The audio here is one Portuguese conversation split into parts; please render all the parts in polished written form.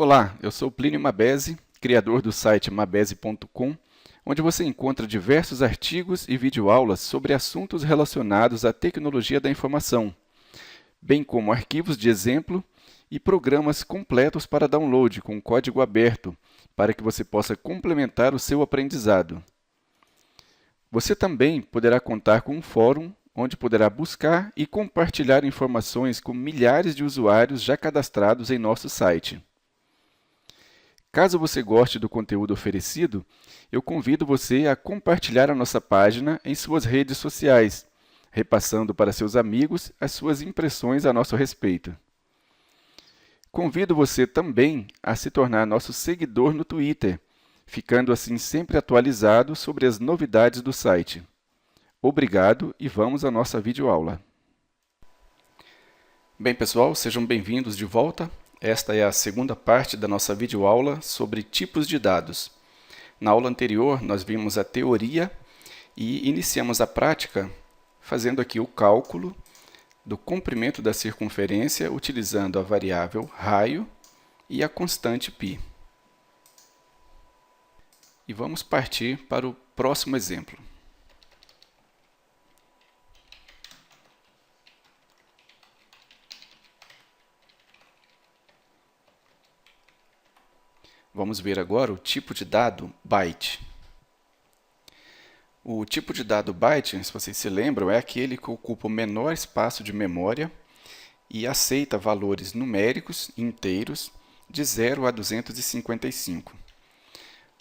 Olá, eu sou Plínio Mabesi, criador do site mabesi.com, onde você encontra diversos artigos e videoaulas sobre assuntos relacionados à tecnologia da informação, bem como arquivos de exemplo e programas completos para download com código aberto, para que você possa complementar o seu aprendizado. Você também poderá contar com um fórum onde poderá buscar e compartilhar informações com milhares de usuários já cadastrados em nosso site. Caso você goste do conteúdo oferecido, eu convido você a compartilhar a nossa página em suas redes sociais, repassando para seus amigos as suas impressões a nosso respeito. Convido você também a se tornar nosso seguidor no Twitter, ficando assim sempre atualizado sobre as novidades do site. Obrigado e vamos à nossa videoaula. Bem, pessoal, sejam bem-vindos de volta. Esta é a segunda parte da nossa videoaula sobre tipos de dados. Na aula anterior, nós vimos a teoria e iniciamos a prática fazendo aqui o cálculo do comprimento da circunferência utilizando a variável raio e a constante π. E vamos partir para o próximo exemplo. Vamos ver agora o tipo de dado byte. O tipo de dado byte, se vocês se lembram, é aquele que ocupa o menor espaço de memória e aceita valores numéricos inteiros de 0 a 255.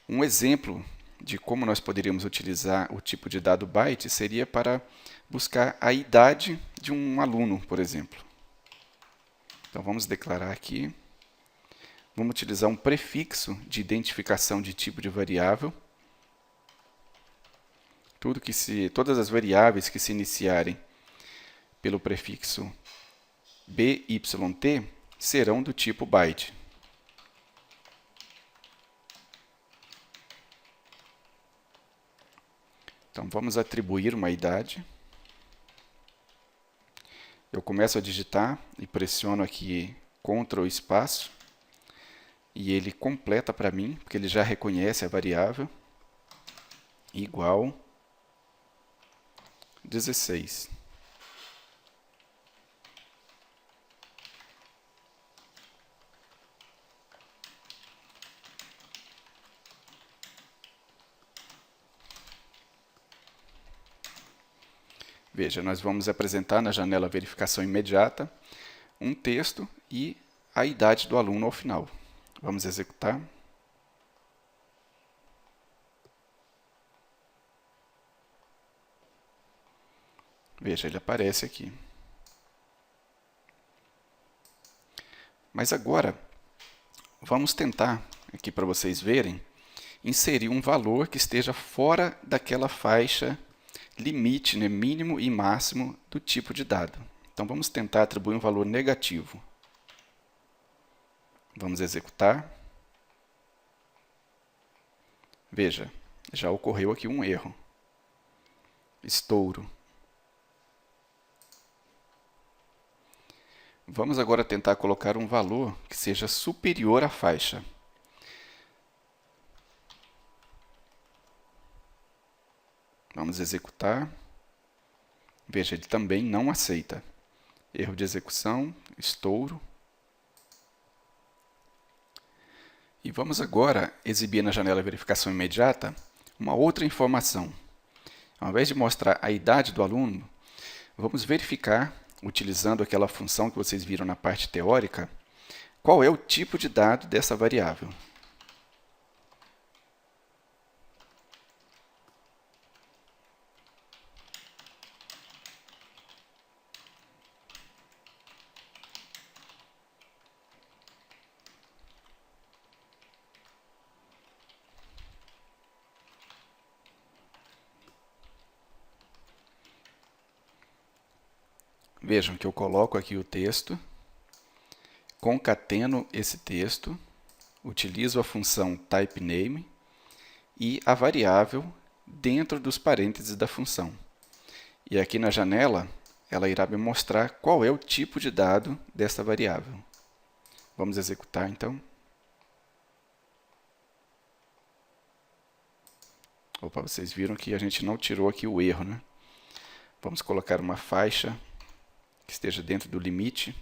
Um exemplo de como nós poderíamos utilizar o tipo de dado byte seria para buscar a idade de um aluno, por exemplo. Então vamos declarar aqui. Vamos utilizar um prefixo de identificação de tipo de variável. Todas as variáveis que se iniciarem pelo prefixo BYT serão do tipo byte. Então, vamos atribuir uma idade. Eu começo a digitar e pressiono aqui Ctrl espaço. E ele completa para mim, porque ele já reconhece a variável, igual 16. Veja, nós vamos apresentar na janela verificação imediata um texto e a idade do aluno ao final. Vamos executar. Veja, ele aparece aqui. Mas agora, vamos tentar, aqui para vocês verem, inserir um valor que esteja fora daquela faixa limite, né, mínimo e máximo do tipo de dado. Então, vamos tentar atribuir um valor negativo. Vamos executar. Veja, já ocorreu aqui um erro. Estouro. Vamos agora tentar colocar um valor que seja superior à faixa. Vamos executar. Veja, ele também não aceita. Erro de execução, estouro. E vamos agora exibir na janela verificação imediata uma outra informação. Ao invés de mostrar a idade do aluno, vamos verificar, utilizando aquela função que vocês viram na parte teórica, qual é o tipo de dado dessa variável. Vejam que eu coloco aqui o texto, concateno esse texto, utilizo a função typeName e a variável dentro dos parênteses da função. E aqui na janela, ela irá me mostrar qual é o tipo de dado dessa variável. Vamos executar, então. Opa, vocês viram que a gente não tirou aqui o erro, né? Vamos colocar uma faixa que esteja dentro do limite.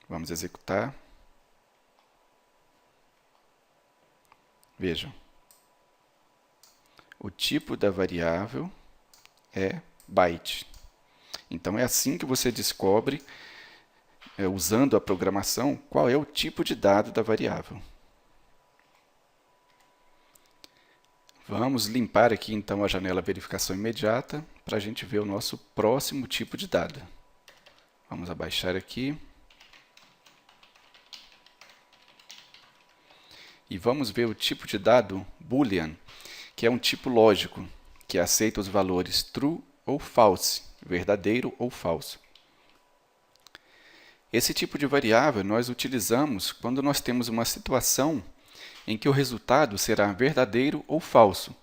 Vamos executar. Vejam. O tipo da variável é byte. Então, é assim que você descobre, usando a programação, qual é o tipo de dado da variável. Vamos limpar aqui, então, a janela verificação imediata para a gente ver o nosso próximo tipo de dado. Vamos abaixar aqui. E vamos ver o tipo de dado Boolean, que é um tipo lógico, que aceita os valores true ou false, verdadeiro ou falso. Esse tipo de variável nós utilizamos quando nós temos uma situação em que o resultado será verdadeiro ou falso.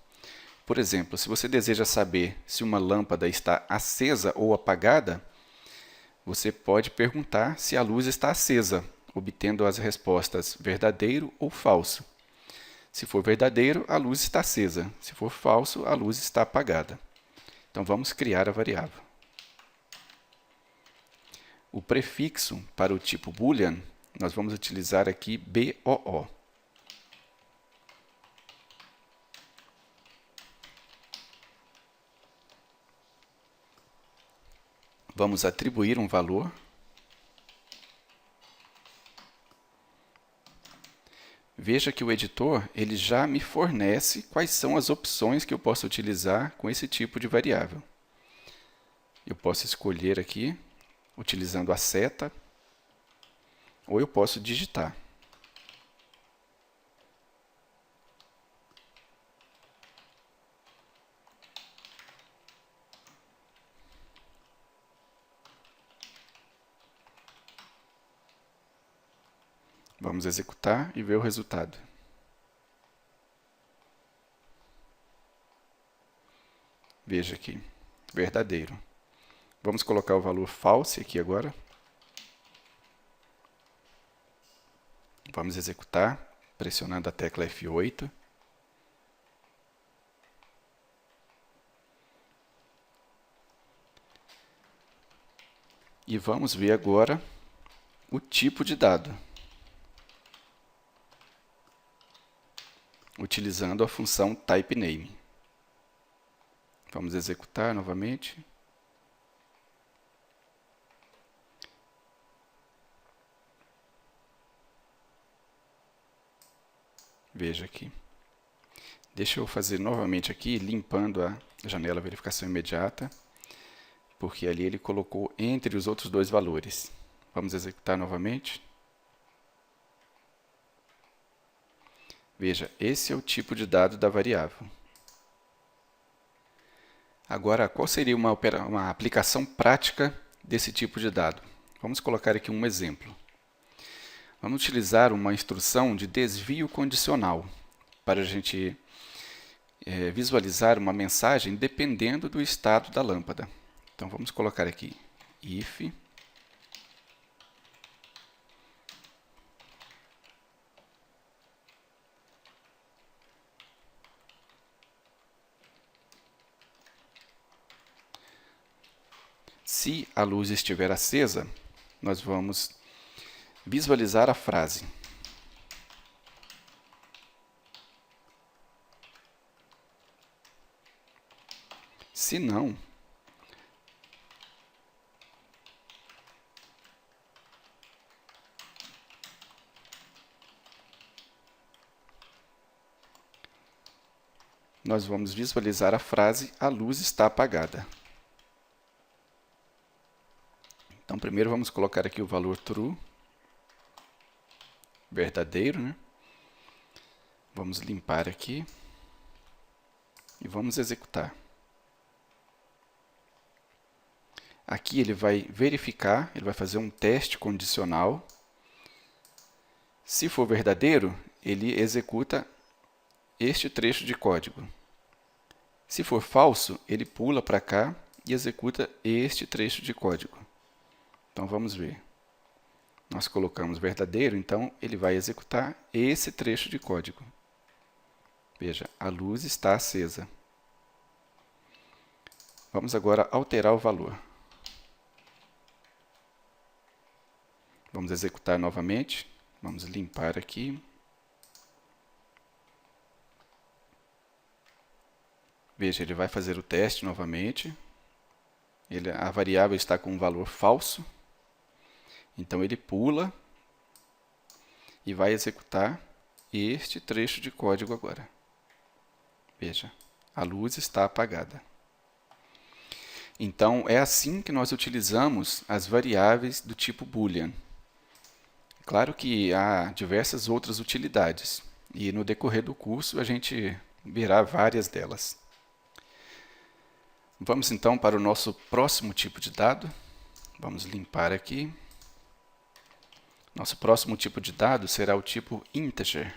Por exemplo, se você deseja saber se uma lâmpada está acesa ou apagada, você pode perguntar se a luz está acesa, obtendo as respostas verdadeiro ou falso. Se for verdadeiro, a luz está acesa. Se for falso, a luz está apagada. Então, vamos criar a variável. O prefixo para o tipo Boolean, nós vamos utilizar aqui BOO. Vamos atribuir um valor. Veja que o editor ele já me fornece quais são as opções que eu posso utilizar com esse tipo de variável. Eu posso escolher aqui, utilizando a seta, ou eu posso digitar. Vamos executar e ver o resultado. Veja aqui, verdadeiro. Vamos colocar o valor false aqui agora. Vamos executar, pressionando a tecla F8. E vamos ver agora o tipo de dado, utilizando a função typeName. Vamos executar novamente. Veja aqui. Deixa eu fazer novamente aqui, limpando a janela verificação imediata, porque ali ele colocou entre os outros dois valores. Vamos executar novamente. Veja, esse é o tipo de dado da variável. Agora, qual seria uma aplicação prática desse tipo de dado? Vamos colocar aqui um exemplo. Vamos utilizar uma instrução de desvio condicional para a gente visualizar uma mensagem dependendo do estado da lâmpada. Então, vamos colocar aqui if se a luz estiver acesa, nós vamos visualizar a frase. Se não, nós vamos visualizar a frase a luz está apagada. Então, primeiro vamos colocar aqui o valor true, verdadeiro, né? Vamos limpar aqui e vamos executar. Aqui ele vai verificar, ele vai fazer um teste condicional. Se for verdadeiro, ele executa este trecho de código. Se for falso, ele pula para cá e executa este trecho de código. Então, vamos ver. Nós colocamos verdadeiro, então ele vai executar esse trecho de código. Veja, a luz está acesa. Vamos agora alterar o valor. Vamos executar novamente. Vamos limpar aqui. Veja, ele vai fazer o teste novamente. A variável está com um valor falso. Então ele pula e vai executar este trecho de código agora. Veja, a luz está apagada. Então, é assim que nós utilizamos as variáveis do tipo Boolean. Claro que há diversas outras utilidades, e no decorrer do curso a gente verá várias delas. Vamos então para o nosso próximo tipo de dado. Vamos limpar aqui. Nosso próximo tipo de dado será o tipo integer.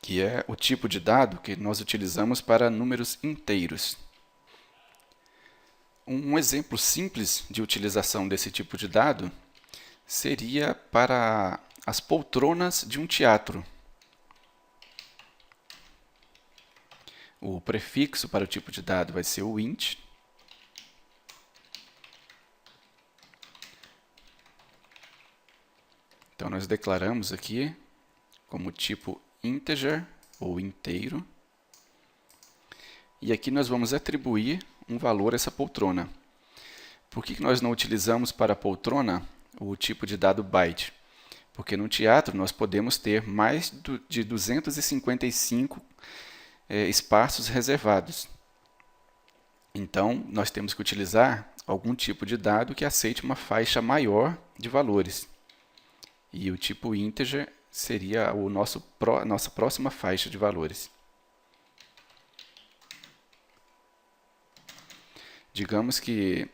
Que é o tipo de dado que nós utilizamos para números inteiros. Um exemplo simples de utilização desse tipo de dado seria para as poltronas de um teatro. O prefixo para o tipo de dado vai ser o int. Então, nós declaramos aqui como tipo integer ou inteiro. E aqui nós vamos atribuir um valor a essa poltrona. Por que nós não utilizamos para a poltrona o tipo de dado byte? Porque no teatro nós podemos ter mais de 255 espaços reservados. Então, nós temos que utilizar algum tipo de dado que aceite uma faixa maior de valores. E o tipo integer seria a nossa próxima faixa de valores. Digamos que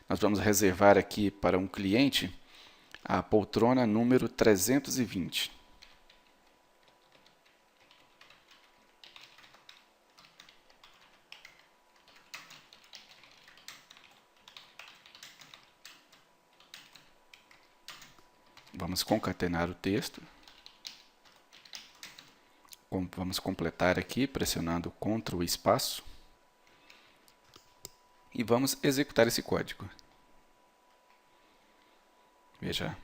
nós vamos reservar aqui para um cliente a poltrona número 320. Vamos concatenar o texto. Vamos completar aqui pressionando Ctrl e espaço. E vamos executar esse código. Veja,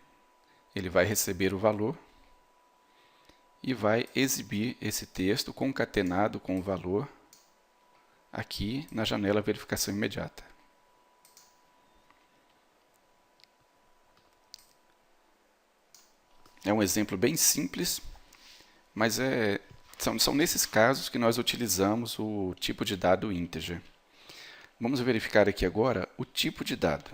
ele vai receber o valor e vai exibir esse texto concatenado com o valor aqui na janela verificação imediata. É um exemplo bem simples, mas são nesses casos que nós utilizamos o tipo de dado integer. Vamos verificar aqui agora o tipo de dado.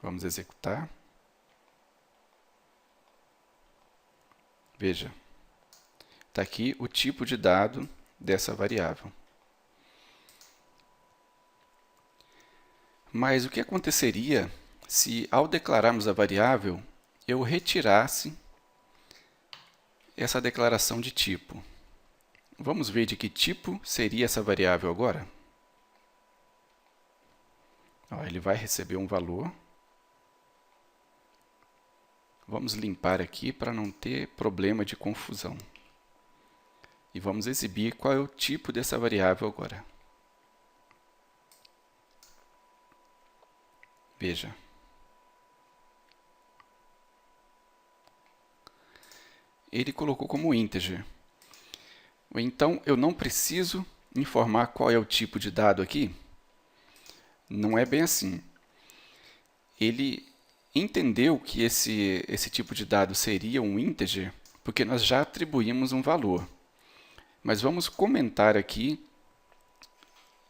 Vamos executar. Veja, está aqui o tipo de dado dessa variável. Mas o que aconteceria se, ao declararmos a variável, eu retirasse essa declaração de tipo? Vamos ver de que tipo seria essa variável agora? Ele vai receber um valor. Vamos limpar aqui para não ter problema de confusão. E vamos exibir qual é o tipo dessa variável agora. Veja. Ele colocou como integer. Então, eu não preciso informar qual é o tipo de dado aqui? Não é bem assim. Ele entendeu que esse tipo de dado seria um integer, porque nós já atribuímos um valor. Mas vamos comentar aqui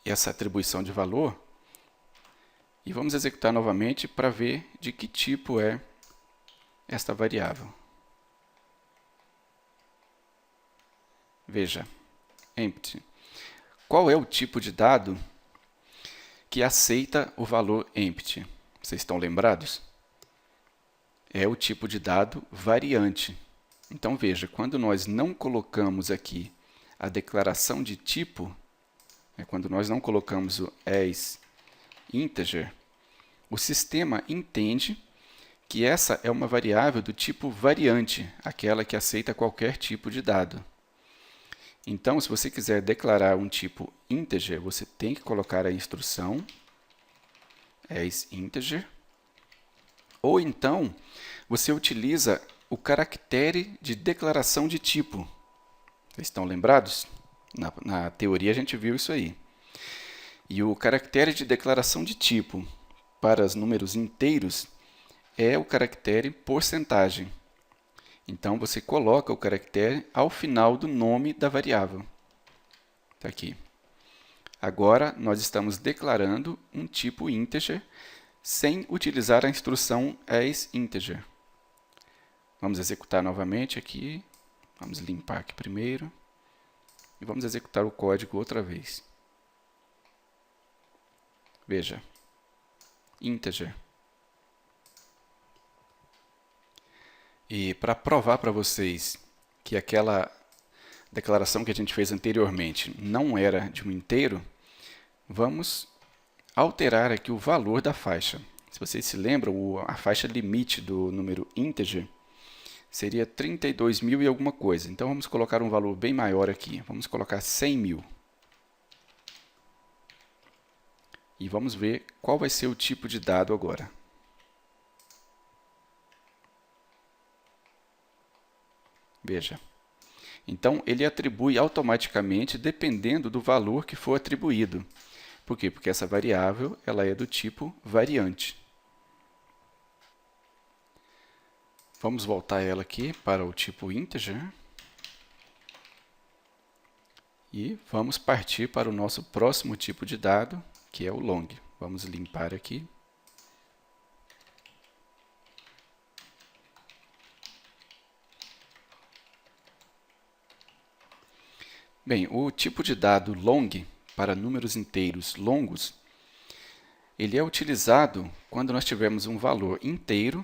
essa atribuição de valor e vamos executar novamente para ver de que tipo é esta variável. Veja, empty. Qual é o tipo de dado que aceita o valor empty? Vocês estão lembrados? É o tipo de dado variante. Então, veja, quando nós não colocamos aqui a declaração de tipo, quando nós não colocamos o as integer, o sistema entende que essa é uma variável do tipo variante, aquela que aceita qualquer tipo de dado. Então, se você quiser declarar um tipo integer, você tem que colocar a instrução as integer, ou então você utiliza o caractere de declaração de tipo. Vocês estão lembrados? Na teoria a gente viu isso aí. E o caractere de declaração de tipo para os números inteiros é o caractere porcentagem. Então, você coloca o caractere ao final do nome da variável. Está aqui. Agora, nós estamos declarando um tipo integer sem utilizar a instrução as integer. Vamos executar novamente aqui. Vamos limpar aqui primeiro. E vamos executar o código outra vez. Veja. Integer. E para provar para vocês que aquela declaração que a gente fez anteriormente não era de um inteiro, vamos alterar aqui o valor da faixa. Se vocês se lembram, a faixa limite do número integer seria 32.000 e alguma coisa. Então, vamos colocar um valor bem maior aqui. Vamos colocar 100.000. E vamos ver qual vai ser o tipo de dado agora. Veja. Então, ele atribui automaticamente dependendo do valor que for atribuído. Por quê? Porque essa variável ela é do tipo variante. Vamos voltar ela aqui para o tipo integer. E vamos partir para o nosso próximo tipo de dado, que é o long. Vamos limpar aqui. Bem, o tipo de dado long para números inteiros longos, ele é utilizado quando nós tivermos um valor inteiro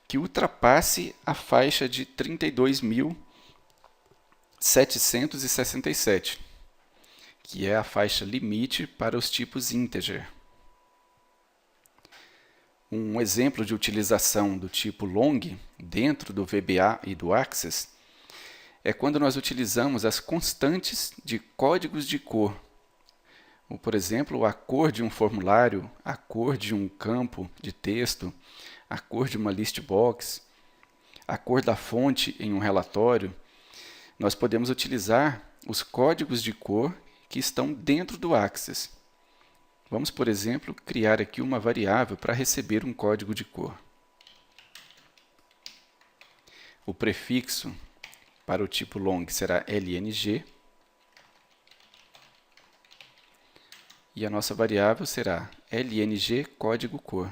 que ultrapasse a faixa de 32.767, que é a faixa limite para os tipos integer. Um exemplo de utilização do tipo long dentro do VBA e do Access é quando nós utilizamos as constantes de códigos de cor. Por exemplo, a cor de um formulário, a cor de um campo de texto, a cor de uma list box, a cor da fonte em um relatório. Nós podemos utilizar os códigos de cor que estão dentro do Access. Vamos, por exemplo, criar aqui uma variável para receber um código de cor. O prefixo para o tipo long será lng. E a nossa variável será lng código cor,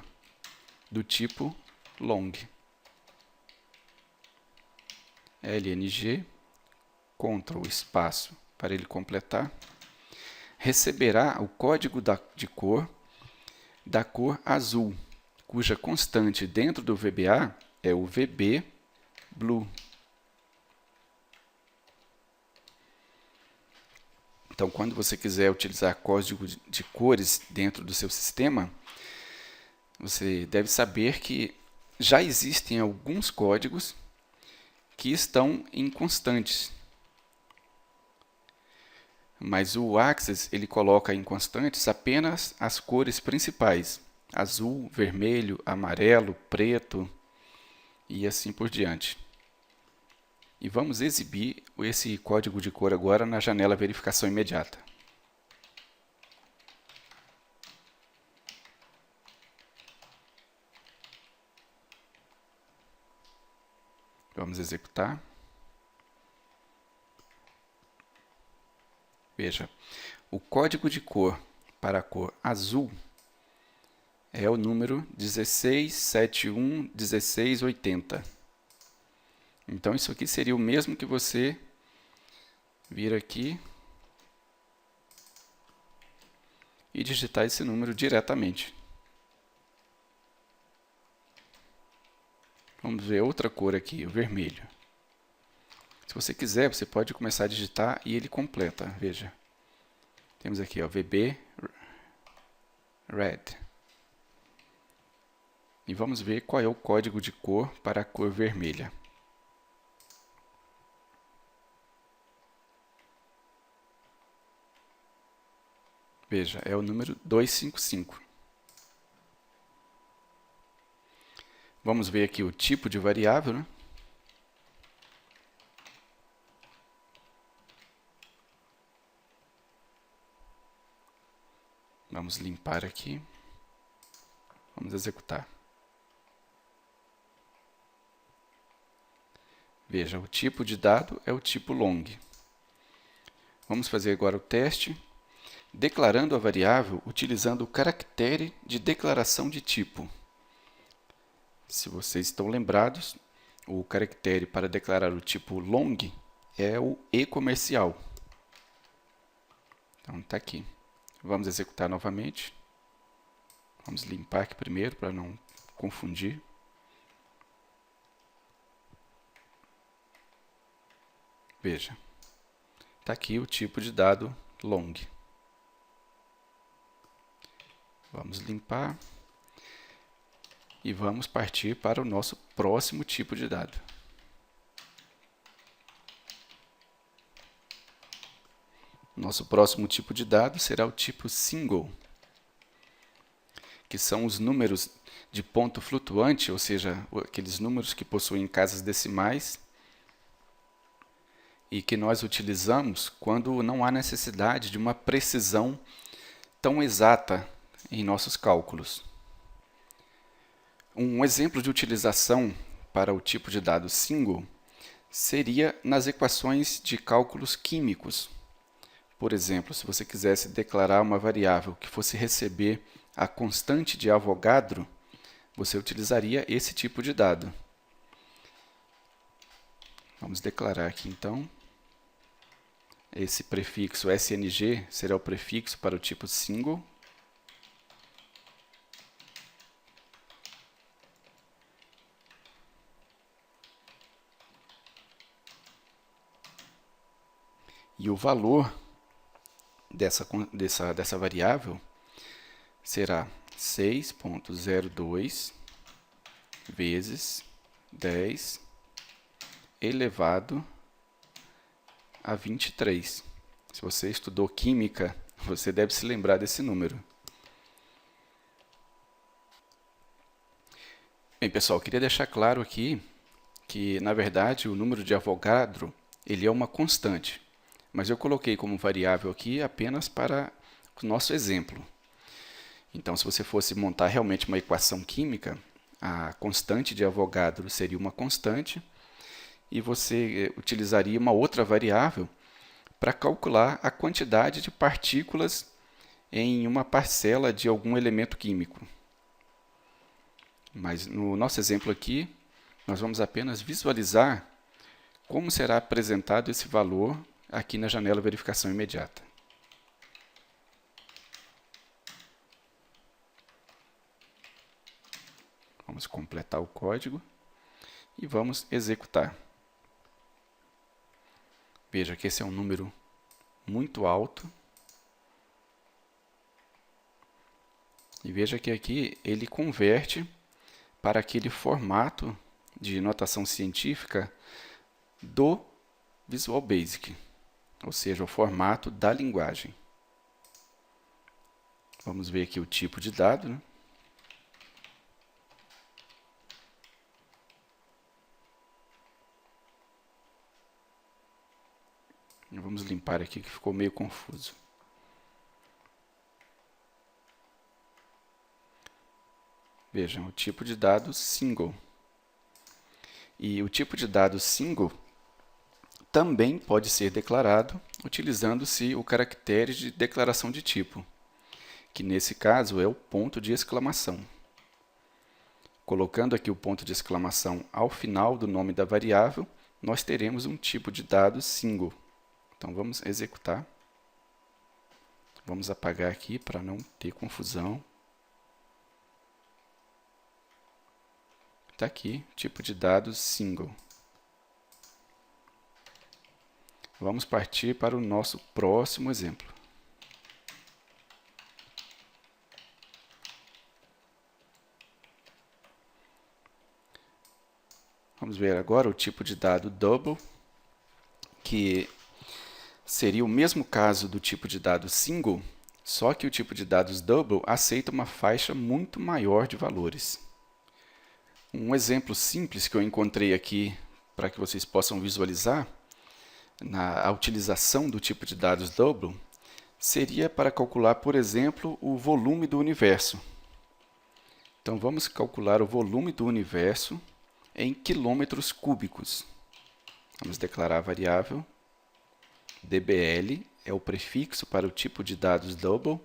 do tipo long. lng, Ctrl espaço para ele completar, receberá o código de cor da cor azul, cuja constante dentro do VBA é o VB Blue. Então, quando você quiser utilizar código de cores dentro do seu sistema, você deve saber que já existem alguns códigos que estão em constantes. Mas o Access ele coloca em constantes apenas as cores principais: azul, vermelho, amarelo, preto e assim por diante. E vamos exibir esse código de cor agora na janela verificação imediata. Vamos executar. Veja, o código de cor para a cor azul é o número 16711680. Então, isso aqui seria o mesmo que você vir aqui e digitar esse número diretamente. Vamos ver outra cor aqui, o vermelho. Se você quiser, você pode começar a digitar e ele completa, veja. Temos aqui, ó, VB Red. E vamos ver qual é o código de cor para a cor vermelha. Veja, é o número 255. Vamos ver aqui o tipo de variável, né? Vamos limpar aqui. Vamos executar. Veja, o tipo de dado é o tipo long. Vamos fazer agora o teste, declarando a variável utilizando o caractere de declaração de tipo. Se vocês estão lembrados, o caractere para declarar o tipo long é o E comercial. Então, está aqui. Vamos executar novamente. Vamos limpar aqui primeiro para não confundir. Veja, está aqui o tipo de dado long. Vamos limpar e vamos partir para o nosso próximo tipo de dado. Nosso próximo tipo de dado será o tipo single, que são os números de ponto flutuante, ou seja, aqueles números que possuem casas decimais e que nós utilizamos quando não há necessidade de uma precisão tão exata em nossos cálculos. Um exemplo de utilização para o tipo de dado single seria nas equações de cálculos químicos. Por exemplo, se você quisesse declarar uma variável que fosse receber a constante de Avogadro, você utilizaria esse tipo de dado. Vamos declarar aqui então. Esse prefixo SNG será o prefixo para o tipo single. E o valor dessa variável será 6,02 vezes 10 elevado a 23. Se você estudou química, você deve se lembrar desse número. Bem, pessoal, queria deixar claro aqui que, na verdade, o número de Avogadro ele é uma constante, mas eu coloquei como variável aqui apenas para o nosso exemplo. Então, se você fosse montar realmente uma equação química, a constante de Avogadro seria uma constante e você utilizaria uma outra variável para calcular a quantidade de partículas em uma parcela de algum elemento químico. Mas no nosso exemplo aqui, nós vamos apenas visualizar como será apresentado esse valor aqui na janela verificação imediata. Vamos completar o código e vamos executar. Veja que esse é um número muito alto. E veja que aqui ele converte para aquele formato de notação científica do Visual Basic, ou seja, o formato da linguagem. Vamos ver aqui o tipo de dado, né? Vamos limpar aqui que ficou meio confuso. Vejam, o tipo de dado single. E o tipo de dado single também pode ser declarado utilizando-se o caractere de declaração de tipo, que nesse caso é o ponto de exclamação. Colocando aqui o ponto de exclamação ao final do nome da variável, nós teremos um tipo de dado single. Então, vamos executar. Vamos apagar aqui para não ter confusão. Está aqui, tipo de dados single. Vamos partir para o nosso próximo exemplo. Vamos ver agora o tipo de dado double, que seria o mesmo caso do tipo de dado single, só que o tipo de dados double aceita uma faixa muito maior de valores. Um exemplo simples que eu encontrei aqui para que vocês possam visualizar a utilização do tipo de dados double seria para calcular, por exemplo, o volume do universo. Então vamos calcular o volume do universo em quilômetros cúbicos. Vamos declarar a variável dBl, é o prefixo para o tipo de dados double.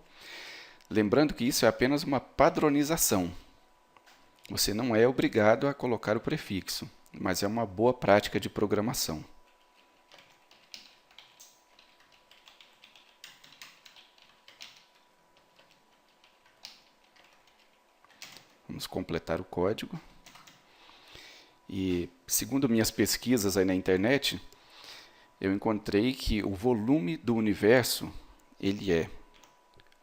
Lembrando que isso é apenas uma padronização. Você não é obrigado a colocar o prefixo, mas é uma boa prática de programação. Vamos completar o código. E, segundo minhas pesquisas aí na internet, eu encontrei que o volume do universo ele é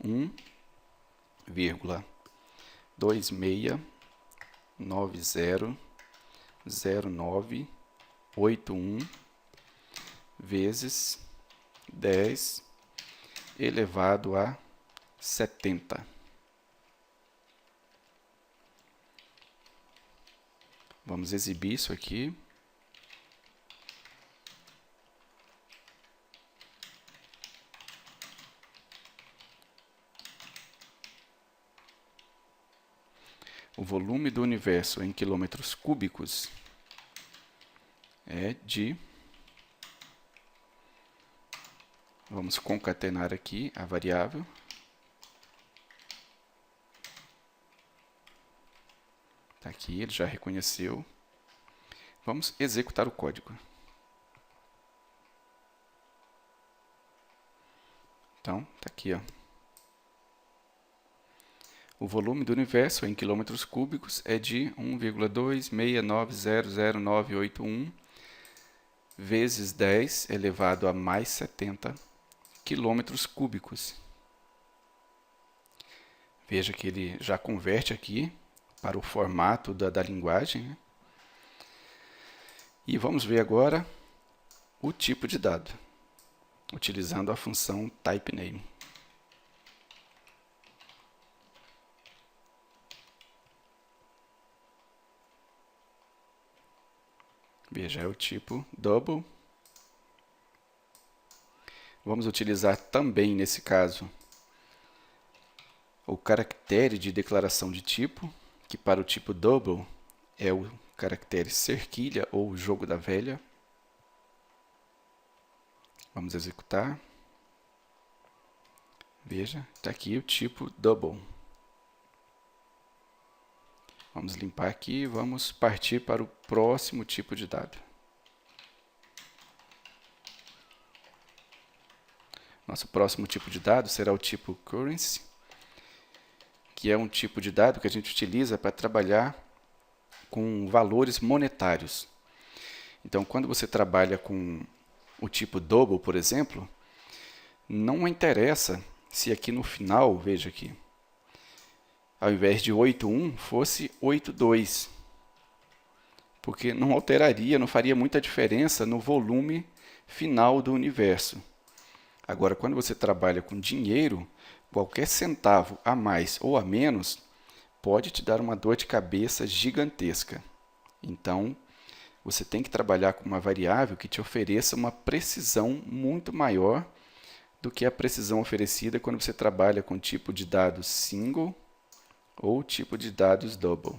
1,26900981 vezes 10 elevado a 70. Vamos exibir isso aqui. O volume do universo em quilômetros cúbicos é de... Vamos concatenar aqui a variável. Está aqui, ele já reconheceu. Vamos executar o código. Então, está aqui, ó. O volume do universo em quilômetros cúbicos é de 1,26900981 vezes 10 elevado a mais 70 quilômetros cúbicos. Veja que ele já converte aqui para o formato da linguagem, né? E vamos ver agora o tipo de dado, utilizando a função typeName. Veja, é o tipo double. Vamos utilizar também, nesse caso, o caractere de declaração de tipo, que para o tipo double é o caractere cerquilha ou jogo da velha. Vamos executar. Veja, está aqui o tipo double. Vamos limpar aqui e vamos partir para o próximo tipo de dado. Nosso próximo tipo de dado será o tipo currency, que é um tipo de dado que a gente utiliza para trabalhar com valores monetários. Então, quando você trabalha com o tipo double, por exemplo, não interessa se aqui no final, veja aqui, ao invés de 81 fosse 82, porque não alteraria, não faria muita diferença no volume final do universo. Agora, quando você trabalha com dinheiro, qualquer centavo a mais ou a menos pode te dar uma dor de cabeça gigantesca. Então, você tem que trabalhar com uma variável que te ofereça uma precisão muito maior do que a precisão oferecida quando você trabalha com tipo de dados single ou tipo de dados double.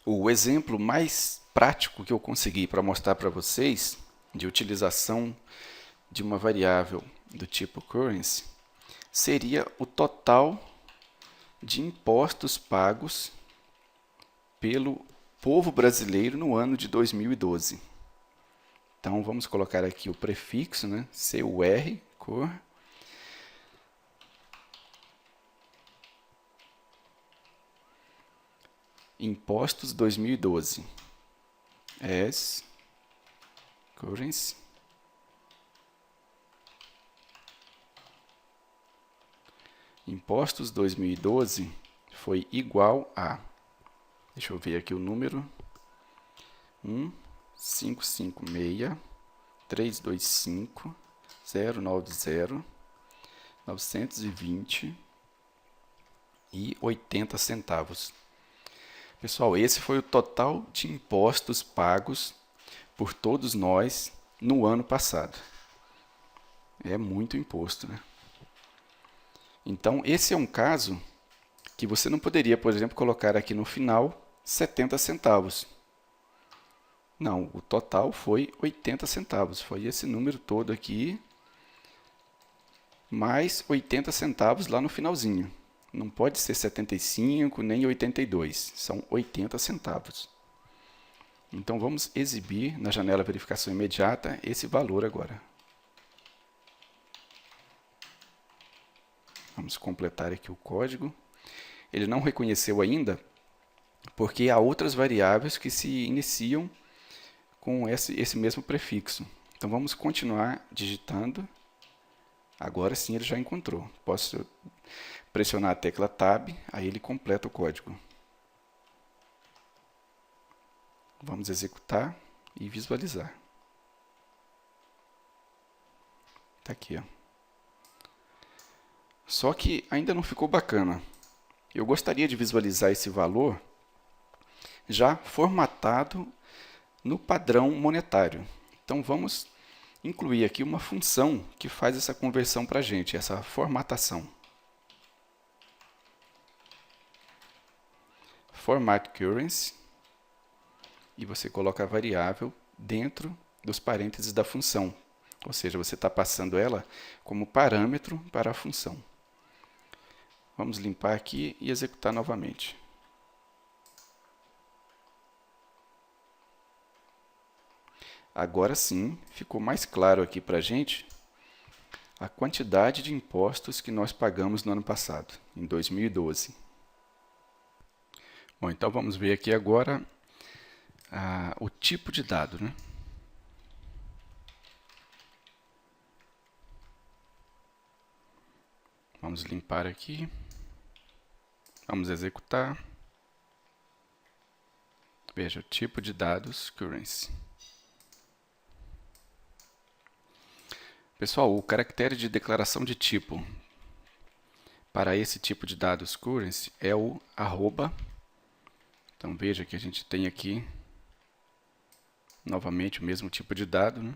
O exemplo mais prático que eu consegui para mostrar para vocês de utilização de uma variável do tipo currency seria o total de impostos pagos pelo povo brasileiro no ano de 2012. Então, vamos colocar aqui o prefixo, né? CUR, cor. Impostos 2012. As currency. Impostos 2012 foi igual a Deixa eu ver aqui o número. 1.556.325.090.920,80 centavos. Pessoal, esse foi o total de impostos pagos por todos nós no ano passado. É muito imposto, né? Então, esse é um caso que você não poderia, por exemplo, colocar aqui no final 70 centavos. Não, o total foi 80 centavos. Foi esse número todo aqui, mais 80 centavos lá no finalzinho. Não pode ser 75 nem 82, são 80 centavos. Então, vamos exibir na janela verificação imediata esse valor agora. Vamos completar aqui o código. Ele não reconheceu ainda, porque há outras variáveis que se iniciam com esse mesmo prefixo. Então, vamos continuar digitando. Agora sim ele já encontrou. Posso pressionar a tecla Tab, aí ele completa o código. Vamos executar e visualizar. Está aqui, ó. Só que ainda não ficou bacana. Eu gostaria de visualizar esse valor já formatado no padrão monetário. Então, vamos incluir aqui uma função que faz essa conversão para a gente, essa formatação. Format currency. E você coloca a variável dentro dos parênteses da função. Ou seja, você está passando ela como parâmetro para a função. Vamos limpar aqui e executar novamente. Agora sim, ficou mais claro aqui para a gente a quantidade de impostos que nós pagamos no ano passado, em 2012. Bom, então vamos ver aqui agora o tipo de dado, né? Vamos limpar aqui. Vamos executar. Veja, tipo de dados, currency. Pessoal, o caractere de declaração de tipo para esse tipo de dados currency é o arroba. Então veja que a gente tem aqui novamente o mesmo tipo de dado, né?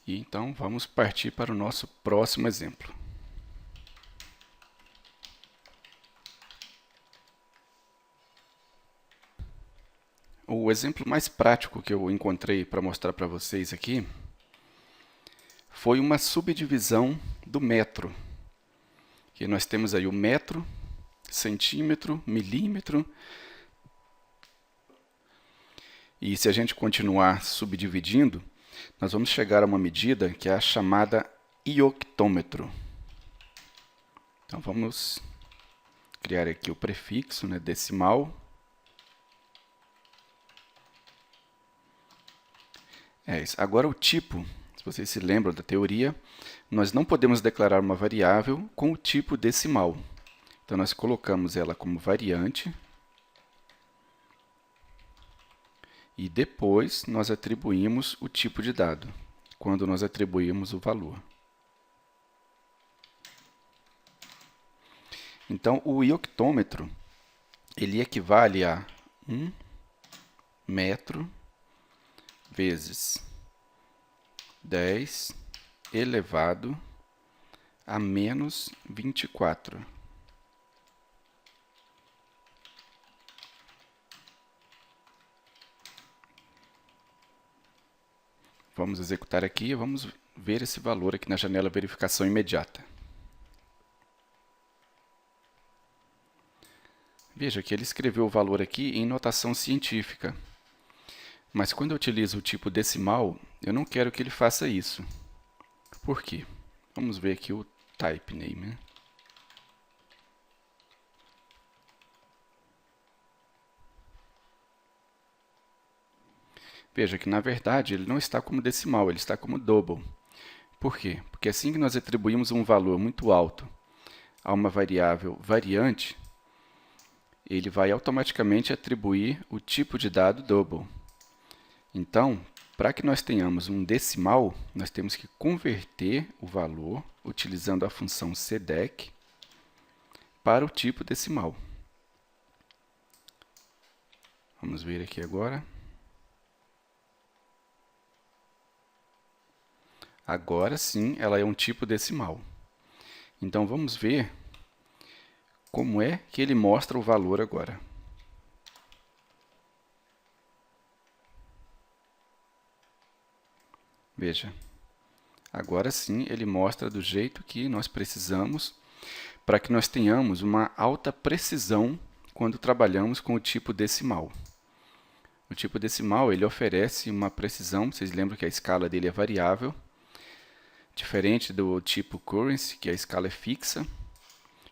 E então vamos partir para o nosso próximo exemplo. O exemplo mais prático que eu encontrei para mostrar para vocês aqui foi uma subdivisão do metro. Que nós temos aí o metro, centímetro, milímetro. E se a gente continuar subdividindo, nós vamos chegar a uma medida que é a chamada ioctômetro. Então vamos criar aqui o prefixo, né, decimal. Agora o tipo, se vocês se lembram da teoria, nós não podemos declarar uma variável com o tipo decimal. Então nós colocamos ela como variante e depois nós atribuímos o tipo de dado, quando nós atribuímos o valor. Então o ioctômetro, ele equivale a 1 metro vezes 10 elevado a menos 24. Vamos executar aqui e vamos ver esse valor aqui na janela verificação imediata. Veja que ele escreveu o valor aqui em notação científica. Mas quando eu utilizo o tipo decimal, eu não quero que ele faça isso. Por quê? Vamos ver aqui o type name, né? Veja que, na verdade, ele não está como decimal, ele está como double. Por quê? Porque assim que nós atribuímos um valor muito alto a uma variável variante, ele vai automaticamente atribuir o tipo de dado double. Então, para que nós tenhamos um decimal, nós temos que converter o valor utilizando a função cdec para o tipo decimal. Vamos ver aqui agora. Agora sim, ela é um tipo decimal. Então, vamos ver como é que ele mostra o valor agora. Veja, agora sim ele mostra do jeito que nós precisamos para que nós tenhamos uma alta precisão quando trabalhamos com o tipo decimal. O tipo decimal ele oferece uma precisão, vocês lembram que a escala dele é variável, diferente do tipo currency, que a escala é fixa,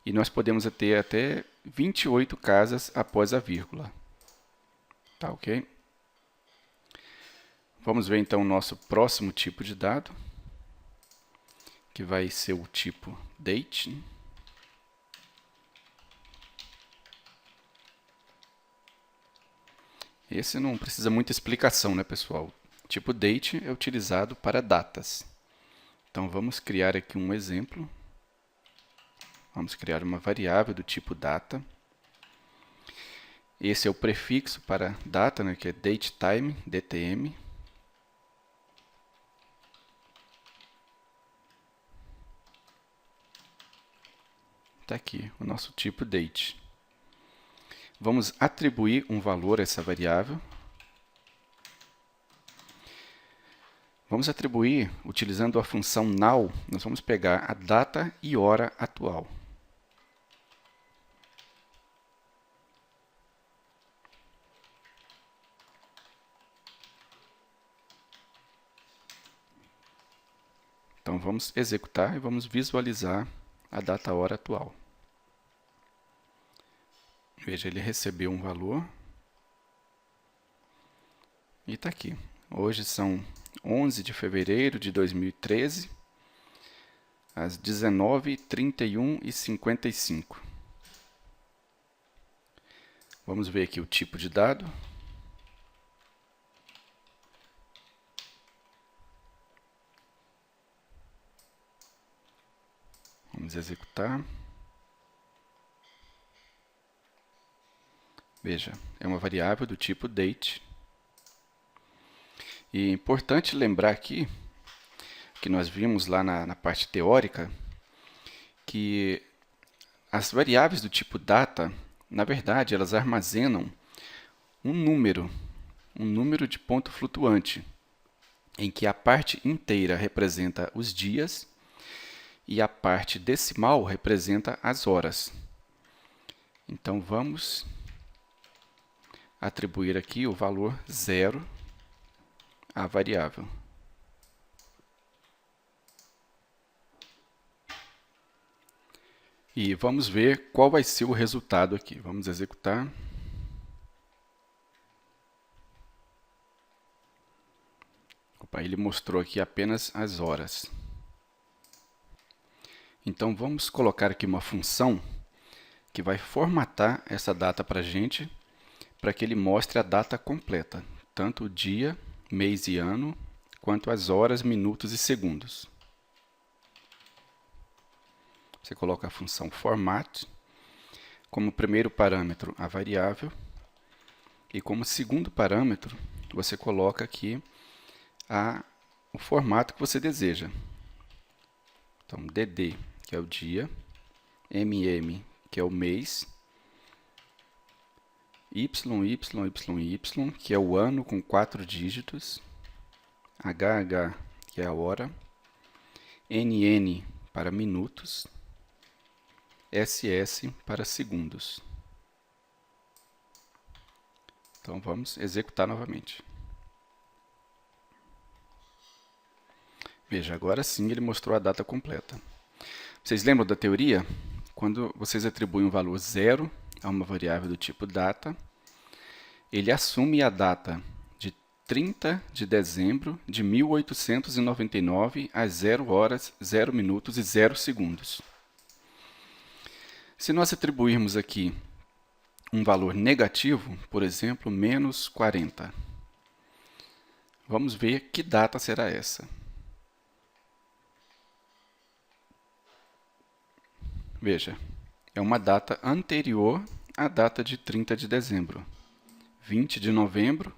e nós podemos ter até 28 casas após a vírgula. Tá ok? Vamos ver então o nosso próximo tipo de dado, que vai ser o tipo date. Esse não precisa muita explicação, né, pessoal? O tipo date é utilizado para datas. Então vamos criar aqui um exemplo. Vamos criar uma variável do tipo data. Esse é o prefixo para data, né, que é datetime, DTM. Está aqui o nosso tipo date. Vamos atribuir um valor a essa variável. Vamos atribuir, utilizando a função now, nós vamos pegar a data e hora atual. Então vamos executar e vamos visualizar a data-hora atual. Veja, ele recebeu um valor e está aqui. Hoje são 11 de fevereiro de 2013, às 19h31h55. Vamos ver aqui o tipo de dado. Vamos executar. Veja, é uma variável do tipo date. E é importante lembrar aqui, que nós vimos lá na parte teórica, que as variáveis do tipo data, na verdade, elas armazenam um número de ponto flutuante, em que a parte inteira representa os dias e a parte decimal representa as horas. Então, vamos atribuir aqui o valor 0 à variável. E vamos ver qual vai ser o resultado aqui. Vamos executar. Opa, ele mostrou aqui apenas as horas. Então, vamos colocar aqui uma função que vai formatar essa data para a gente, para que ele mostre a data completa, tanto o dia, mês e ano, quanto as horas, minutos e segundos. Você coloca a função format, como primeiro parâmetro a variável, e como segundo parâmetro você coloca aqui o formato que você deseja. Então, dd, que é o dia, que é o mês, YYYY, que é o ano com 4 dígitos, HH, que é a hora, NN para minutos, SS para segundos. Então vamos executar novamente. Veja, agora sim ele mostrou a data completa. Vocês lembram da teoria? Quando vocês atribuem um valor 0 a uma variável do tipo data, ele assume a data de 30 de dezembro de 1899 às 0 horas, 0 minutos e 0 segundos. Se nós atribuirmos aqui um valor negativo, por exemplo, menos 40. Vamos ver que data será essa. Veja, é uma data anterior à data de 30 de dezembro, 20 de novembro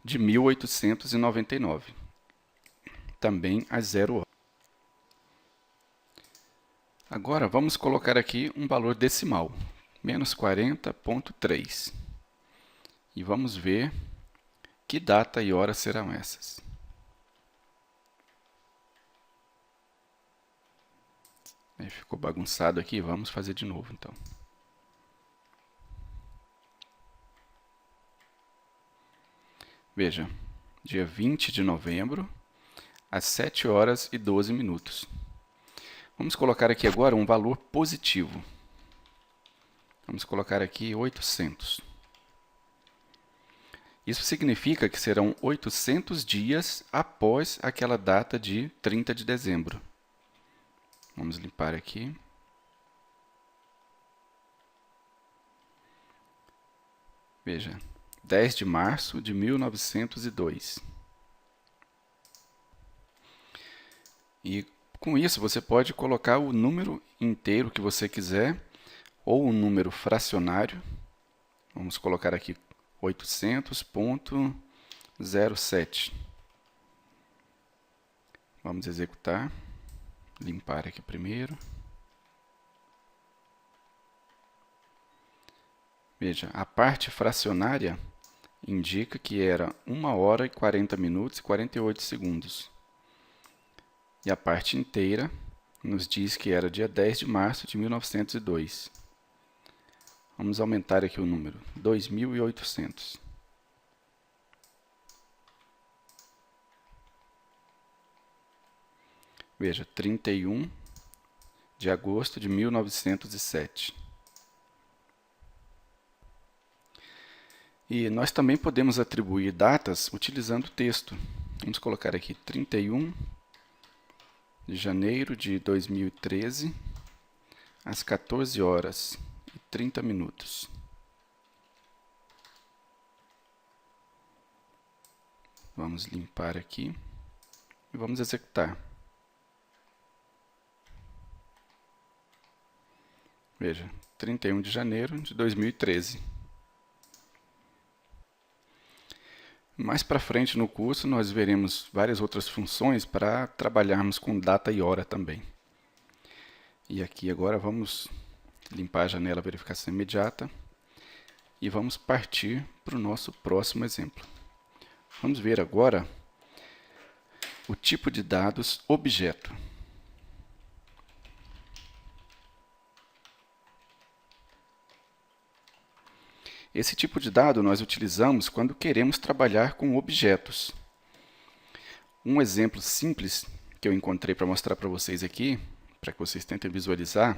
de 1899, também às 0 horas. Agora vamos colocar aqui um valor decimal, menos 40,3. E vamos ver que data e hora serão essas. Aí ficou bagunçado aqui, vamos fazer de novo então. Veja, dia 20 de novembro, às 7 horas e 12 minutos. Vamos colocar aqui agora um valor positivo. Vamos colocar aqui 800. Isso significa que serão 800 dias após aquela data de 30 de dezembro. Vamos limpar aqui. Veja, 10 de março de 1902. E com isso você pode colocar o número inteiro que você quiser, ou um número fracionário. Vamos colocar aqui 800,07. Vamos executar. Limpar aqui primeiro. Veja, a parte fracionária indica que era 1 hora e 40 minutos e 48 segundos. E a parte inteira nos diz que era dia 10 de março de 1902. Vamos aumentar aqui o número, 2.800. Veja, 31 de agosto de 1907. E nós também podemos atribuir datas utilizando texto. Vamos colocar aqui 31 de janeiro de 2013, às 14 horas e 30 minutos. Vamos limpar aqui e vamos executar. Veja, 31 de janeiro de 2013. Mais para frente no curso, nós veremos várias outras funções para trabalharmos com data e hora também. E aqui agora vamos limpar a janela verificação imediata e vamos partir para o nosso próximo exemplo. Vamos ver agora o tipo de dados objeto. Esse tipo de dado nós utilizamos quando queremos trabalhar com objetos. Um exemplo simples que eu encontrei para mostrar para vocês aqui, para que vocês tentem visualizar,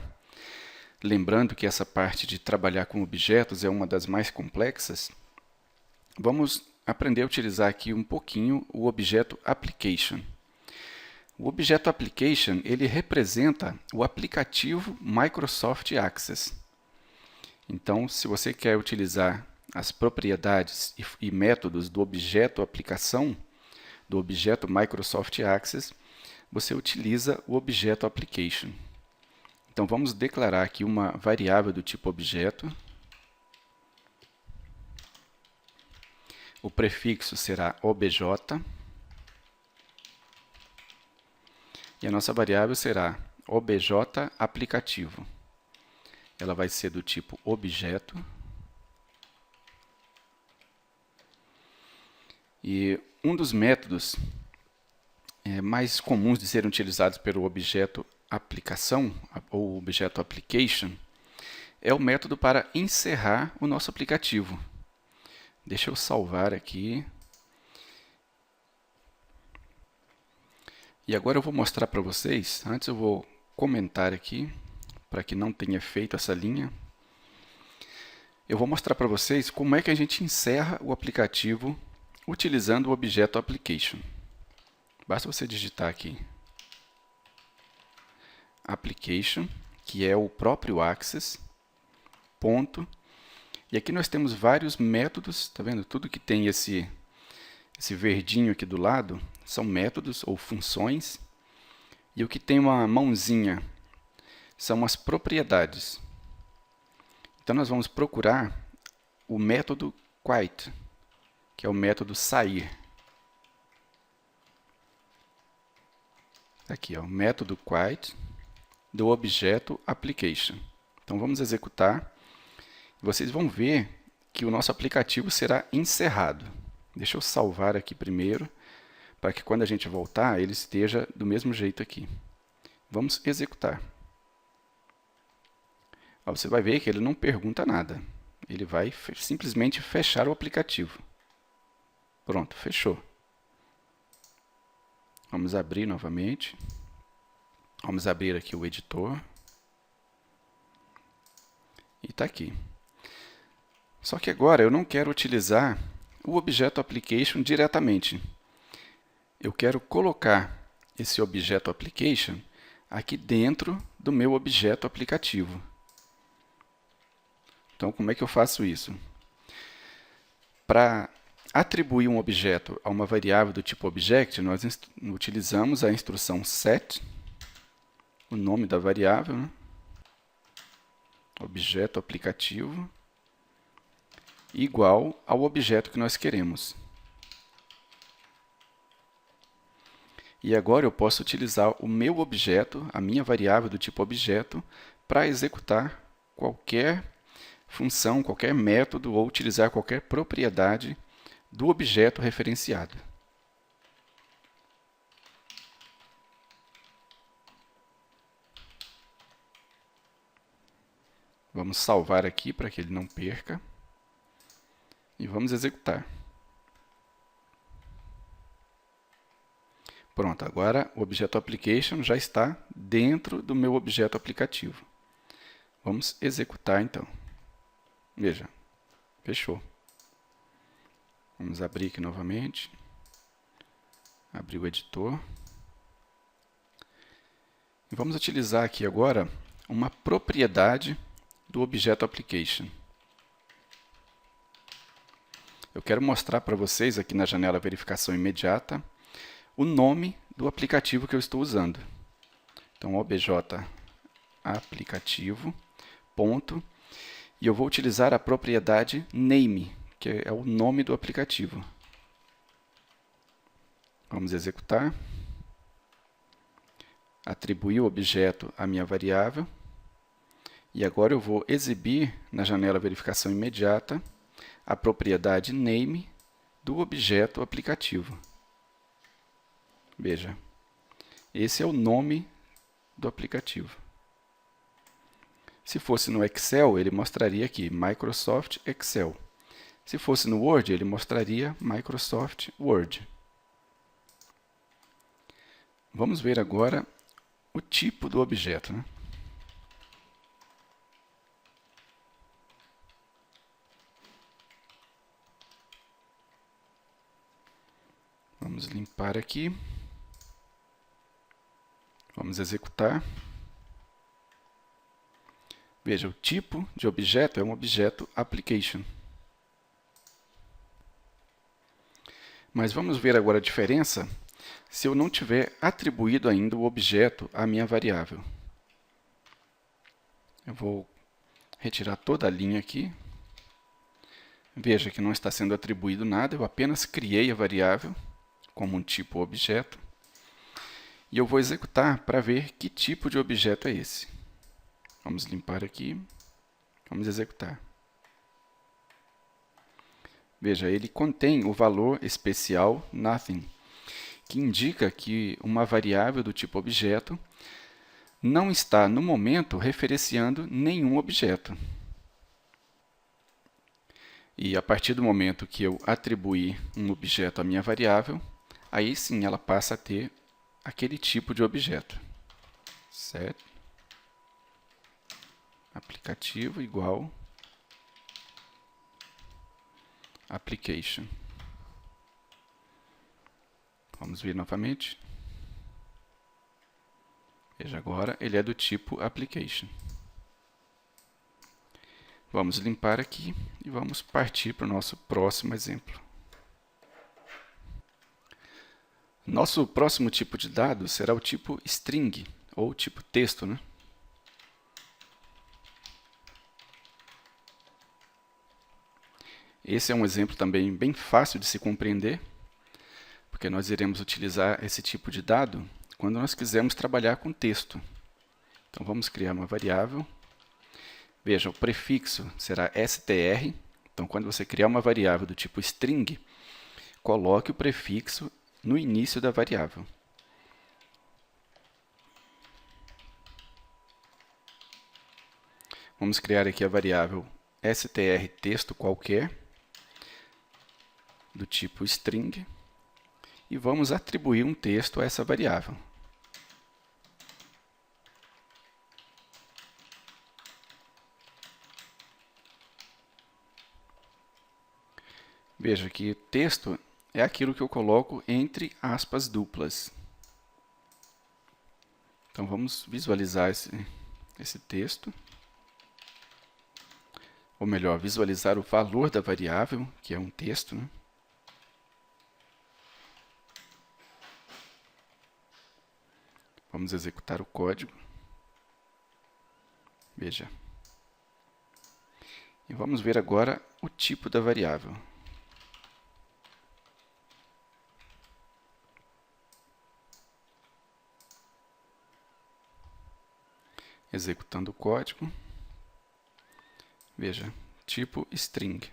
lembrando que essa parte de trabalhar com objetos é uma das mais complexas, vamos aprender a utilizar aqui um pouquinho o objeto application. O objeto application, ele representa o aplicativo Microsoft Access. Então, se você quer utilizar as propriedades e métodos do objeto aplicação, do objeto Microsoft Access, você utiliza o objeto application. Então, vamos declarar aqui uma variável do tipo objeto. O prefixo será obj. E a nossa variável será obj aplicativo. Ela vai ser do tipo objeto. E um dos métodos mais comuns de serem utilizados pelo objeto aplicação, ou objeto application, é o método para encerrar o nosso aplicativo. Deixa eu salvar aqui. E agora eu vou mostrar para vocês, antes eu vou comentar aqui, para que não tenha feito essa linha. Eu vou mostrar para vocês como é que a gente encerra o aplicativo utilizando o objeto application. Basta você digitar aqui application, que é o próprio Access, ponto, E aqui nós temos vários métodos, está vendo? Tudo que tem esse verdinho aqui do lado são métodos ou funções. E o que tem uma mãozinha são as propriedades. Então nós vamos procurar o método quite, que é o método sair. Aqui, ó, o método quite do objeto application. Então vamos executar. Vocês vão ver que o nosso aplicativo será encerrado. Deixa eu salvar aqui primeiro, para que quando a gente voltar, ele esteja do mesmo jeito aqui. Vamos executar. Ó, você vai ver que ele não pergunta nada. Ele vai simplesmente fechar o aplicativo. Pronto, fechou. Vamos abrir novamente. Vamos abrir aqui o editor. E está aqui. Só que agora eu não quero utilizar o objeto application diretamente. Eu quero colocar esse objeto application aqui dentro do meu objeto aplicativo. Então, como é que eu faço isso? Para atribuir um objeto a uma variável do tipo object, nós utilizamos a instrução set, o nome da variável, né? Objeto aplicativo, igual ao objeto que nós queremos. E agora eu posso utilizar o meu objeto, a minha variável do tipo objeto, para executar qualquer função, qualquer método ou utilizar qualquer propriedade do objeto referenciado. Vamos salvar aqui para que ele não perca. E vamos executar. Pronto, agora o objeto application já está dentro do meu objeto aplicativo. Vamos executar então. Veja, fechou. Vamos abrir aqui novamente. Abrir o editor. E vamos utilizar aqui agora uma propriedade do objeto application. Eu quero mostrar para vocês aqui na janela verificação imediata o nome do aplicativo que eu estou usando. Então, obj aplicativo, ponto, e eu vou utilizar a propriedade name, que é o nome do aplicativo. Vamos executar. Atribuir o objeto à minha variável. E agora eu vou exibir na janela verificação imediata a propriedade name do objeto aplicativo. Veja, esse é o nome do aplicativo. Se fosse no Excel, ele mostraria aqui Microsoft Excel. Se fosse no Word, ele mostraria Microsoft Word. Vamos ver agora o tipo do objeto, né? Vamos limpar aqui. Vamos executar. Veja, o tipo de objeto é um objeto application. Mas vamos ver agora a diferença se eu não tiver atribuído ainda o objeto à minha variável. Eu vou retirar toda a linha aqui. Veja que não está sendo atribuído nada, eu apenas criei a variável como um tipo objeto. E eu vou executar para ver que tipo de objeto é esse. Vamos limpar aqui. Vamos executar. Veja, ele contém o valor especial nothing, que indica que uma variável do tipo objeto não está, no momento, referenciando nenhum objeto. E a partir do momento que eu atribuir um objeto à minha variável, aí sim ela passa a ter aquele tipo de objeto. Set aplicativo igual application. Vamos ver novamente. Veja agora, ele é do tipo application. Vamos limpar aqui e vamos partir para o nosso próximo exemplo. Nosso próximo tipo de dado será o tipo string, ou tipo texto, né? Esse é um exemplo também bem fácil de se compreender, porque nós iremos utilizar esse tipo de dado quando nós quisermos trabalhar com texto. Então vamos criar uma variável. Veja, o prefixo será str. Então quando você criar uma variável do tipo string, coloque o prefixo no início da variável. Vamos criar aqui a variável str texto qualquer, do tipo string, e vamos atribuir um texto a essa variável. Veja que texto é aquilo que eu coloco entre aspas duplas. Então vamos visualizar esse texto. Ou melhor, visualizar o valor da variável, que é um texto, né? Vamos executar o código. Veja. E vamos ver agora o tipo da variável. Executando o código. Veja, tipo string.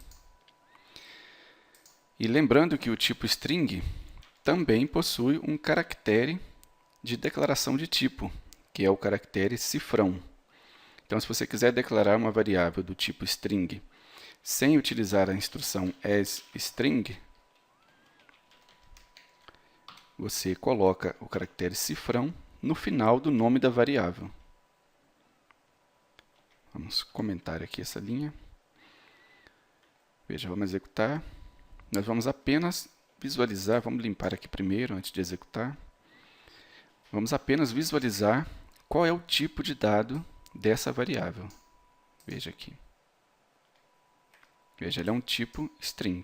E lembrando que o tipo string também possui um caractere de declaração de tipo, que é o caractere cifrão. Então, se você quiser declarar uma variável do tipo string sem utilizar a instrução asString, você coloca o caractere cifrão no final do nome da variável. Vamos comentar aqui essa linha. Veja, vamos executar. Nós vamos apenas visualizar, vamos limpar aqui primeiro, antes de executar. Vamos apenas visualizar qual é o tipo de dado dessa variável. Veja aqui. Veja, ele é um tipo string.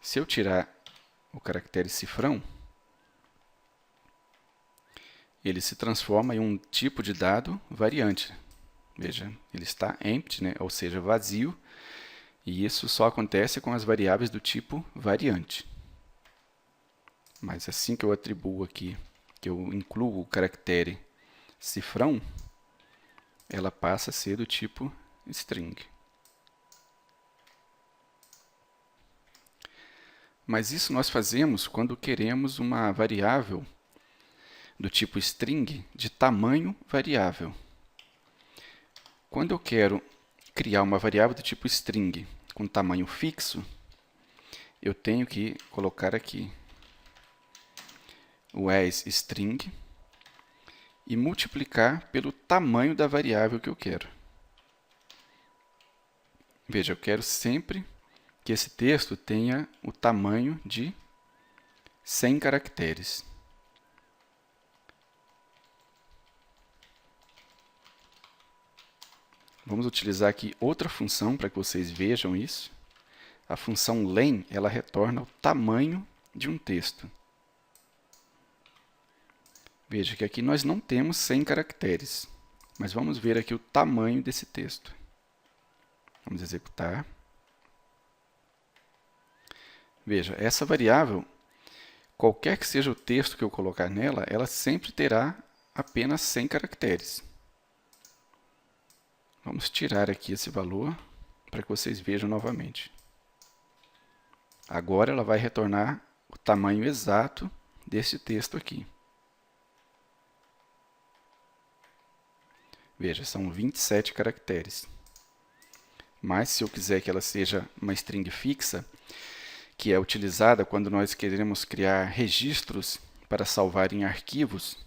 Se eu tirar o caractere cifrão, ele se transforma em um tipo de dado variante. Veja, ele está empty, né? Ou seja, vazio, e isso só acontece com as variáveis do tipo variante. Mas assim que eu atribuo aqui, que eu incluo o caractere cifrão, ela passa a ser do tipo string. Mas isso nós fazemos quando queremos uma variável do tipo string de tamanho variável. Quando eu quero criar uma variável do tipo string com tamanho fixo, eu tenho que colocar aqui o asString e multiplicar pelo tamanho da variável que eu quero. Veja, eu quero sempre que esse texto tenha o tamanho de 100 caracteres. Vamos utilizar aqui outra função para que vocês vejam isso. A função len, ela retorna o tamanho de um texto. Veja que aqui nós não temos 100 caracteres, mas vamos ver aqui o tamanho desse texto. Vamos executar. Veja, essa variável, qualquer que seja o texto que eu colocar nela, ela sempre terá apenas 100 caracteres. Vamos tirar aqui esse valor para que vocês vejam novamente. Agora ela vai retornar o tamanho exato desse texto aqui. Veja, são 27 caracteres. Mas se eu quiser que ela seja uma string fixa, que é utilizada quando nós queremos criar registros para salvar em arquivos,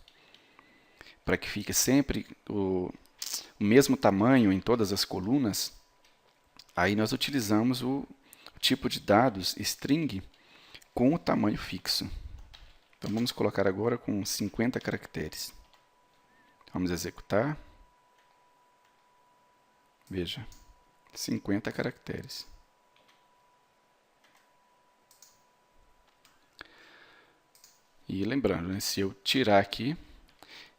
para que fique sempre o mesmo tamanho em todas as colunas, aí nós utilizamos o tipo de dados string com o tamanho fixo. Então vamos colocar agora com 50 caracteres. Vamos executar. Veja, 50 caracteres. E lembrando, né, se eu tirar aqui,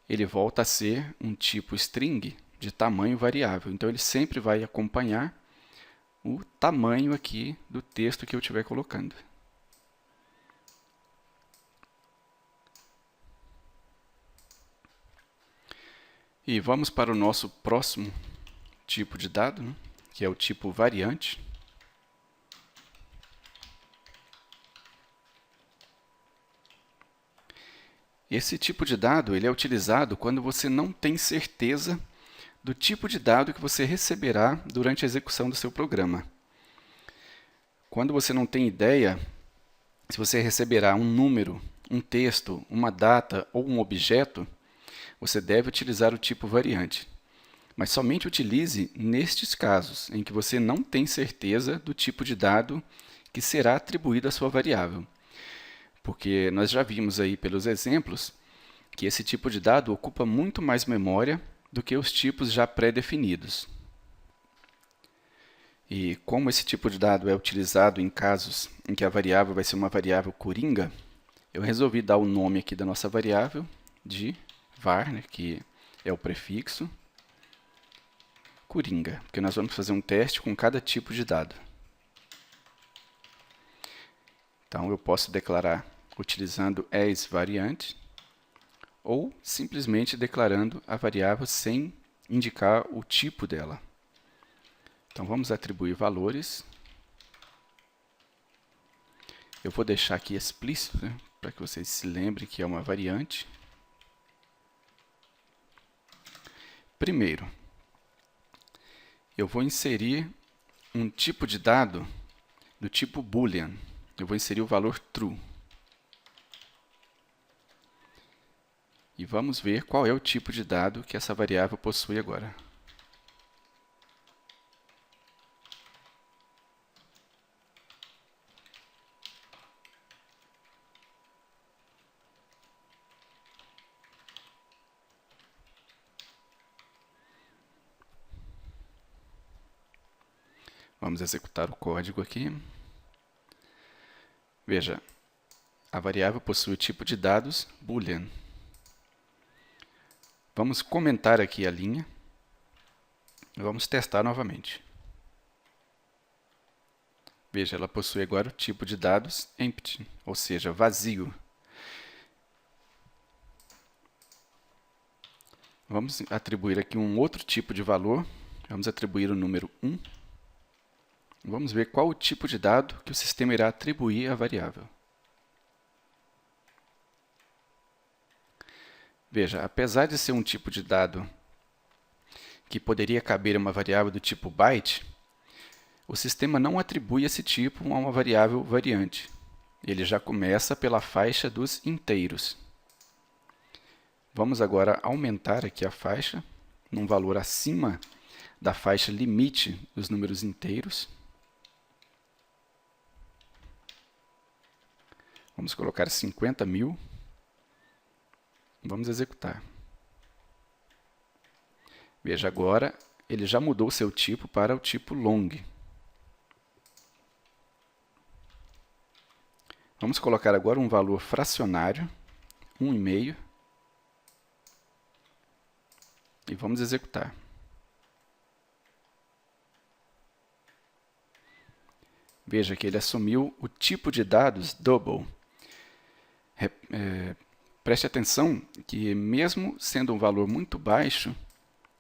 ele volta a ser um tipo string de tamanho variável. Então, ele sempre vai acompanhar o tamanho aqui do texto que eu estiver colocando. E vamos para o nosso próximo tipo de dado, né, que é o tipo variante. Esse tipo de dado ele é utilizado quando você não tem certeza do tipo de dado que você receberá durante a execução do seu programa. Quando você não tem ideia se você receberá um número, um texto, uma data ou um objeto, você deve utilizar o tipo variante. Mas somente utilize nestes casos em que você não tem certeza do tipo de dado que será atribuído à sua variável. Porque nós já vimos aí pelos exemplos que esse tipo de dado ocupa muito mais memória do que os tipos já pré-definidos. E como esse tipo de dado é utilizado em casos em que a variável vai ser uma variável coringa, eu resolvi dar o nome aqui da nossa variável de var, né, que é o prefixo, coringa, porque nós vamos fazer um teste com cada tipo de dado. Então, eu posso declarar utilizando asVariante ou simplesmente declarando a variável sem indicar o tipo dela. Então, vamos atribuir valores. Eu vou deixar aqui explícito, né, para que vocês se lembrem que é uma variante. Primeiro, eu vou inserir um tipo de dado do tipo boolean. Eu vou inserir o valor true. E vamos ver qual é o tipo de dado que essa variável possui agora. Vamos executar o código aqui. Veja, a variável possui o tipo de dados boolean. Vamos comentar aqui a linha e vamos testar novamente. Veja, ela possui agora o tipo de dados empty, ou seja, vazio. Vamos atribuir aqui um outro tipo de valor. Vamos atribuir o número 1. Vamos ver qual o tipo de dado que o sistema irá atribuir à variável. Veja, apesar de ser um tipo de dado que poderia caber a uma variável do tipo byte, o sistema não atribui esse tipo a uma variável variante. Ele já começa pela faixa dos inteiros. Vamos agora aumentar aqui a faixa, num valor acima da faixa limite dos números inteiros. Vamos colocar 50.000. Vamos executar. Veja, agora ele já mudou seu tipo para o tipo long. Vamos colocar agora um valor fracionário, 1,5. E vamos executar. Veja que ele assumiu o tipo de dados double. Preste atenção que, mesmo sendo um valor muito baixo,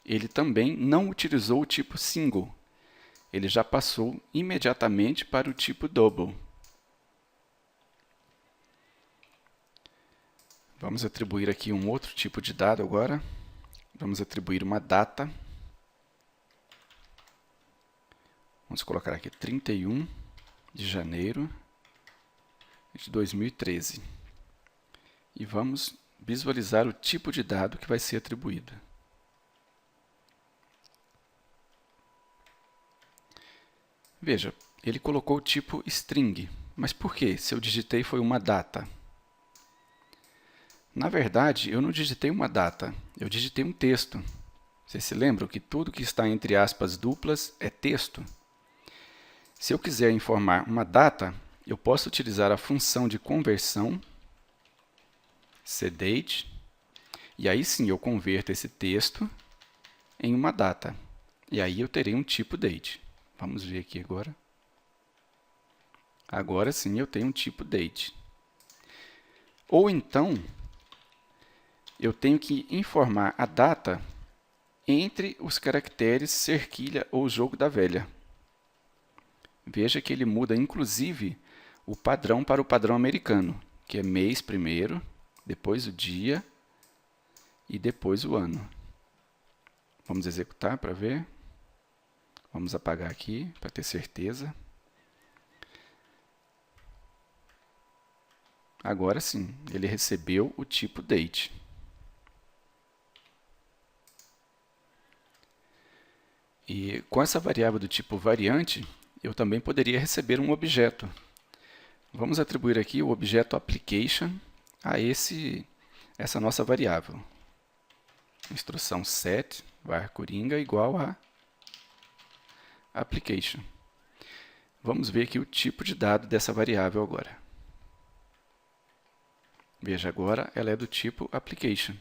ele também não utilizou o tipo single. Ele já passou imediatamente para o tipo double. Vamos atribuir aqui um outro tipo de dado agora. Vamos atribuir uma data. Vamos colocar aqui 31 de janeiro de 2013. E vamos visualizar o tipo de dado que vai ser atribuído. Veja, ele colocou o tipo string. Mas por quê? Se eu digitei foi uma data. Na verdade, eu não digitei uma data, eu digitei um texto. Vocês se lembram que tudo que está entre aspas duplas é texto? Se eu quiser informar uma data, eu posso utilizar a função de conversão, cdate, e aí sim eu converto esse texto em uma data. E aí eu terei um tipo date. Vamos ver aqui agora. Agora sim eu tenho um tipo date. Ou então, eu tenho que informar a data entre os caracteres cerquilha ou jogo da velha. Veja que ele muda, inclusive, o padrão para o padrão americano, que é mês primeiro, depois o dia e depois o ano. Vamos executar para ver. Vamos apagar aqui para ter certeza. Agora sim, ele recebeu o tipo date. E com essa variável do tipo variante, eu também poderia receber um objeto. Vamos atribuir aqui o objeto application a essa nossa variável. Instrução set var coringa igual a application. Vamos ver aqui o tipo de dado dessa variável agora. Veja agora, ela é do tipo application.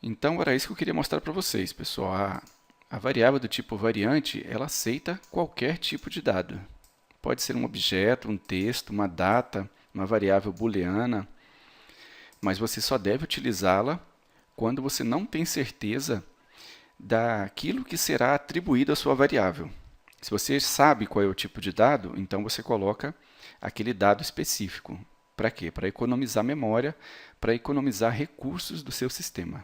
Então, era isso que eu queria mostrar para vocês, pessoal. A variável do tipo variante, ela aceita qualquer tipo de dado. Pode ser um objeto, um texto, uma data, uma variável booleana, mas você só deve utilizá-la quando você não tem certeza daquilo que será atribuído à sua variável. Se você sabe qual é o tipo de dado, então você coloca aquele dado específico. Para quê? Para economizar memória, para economizar recursos do seu sistema.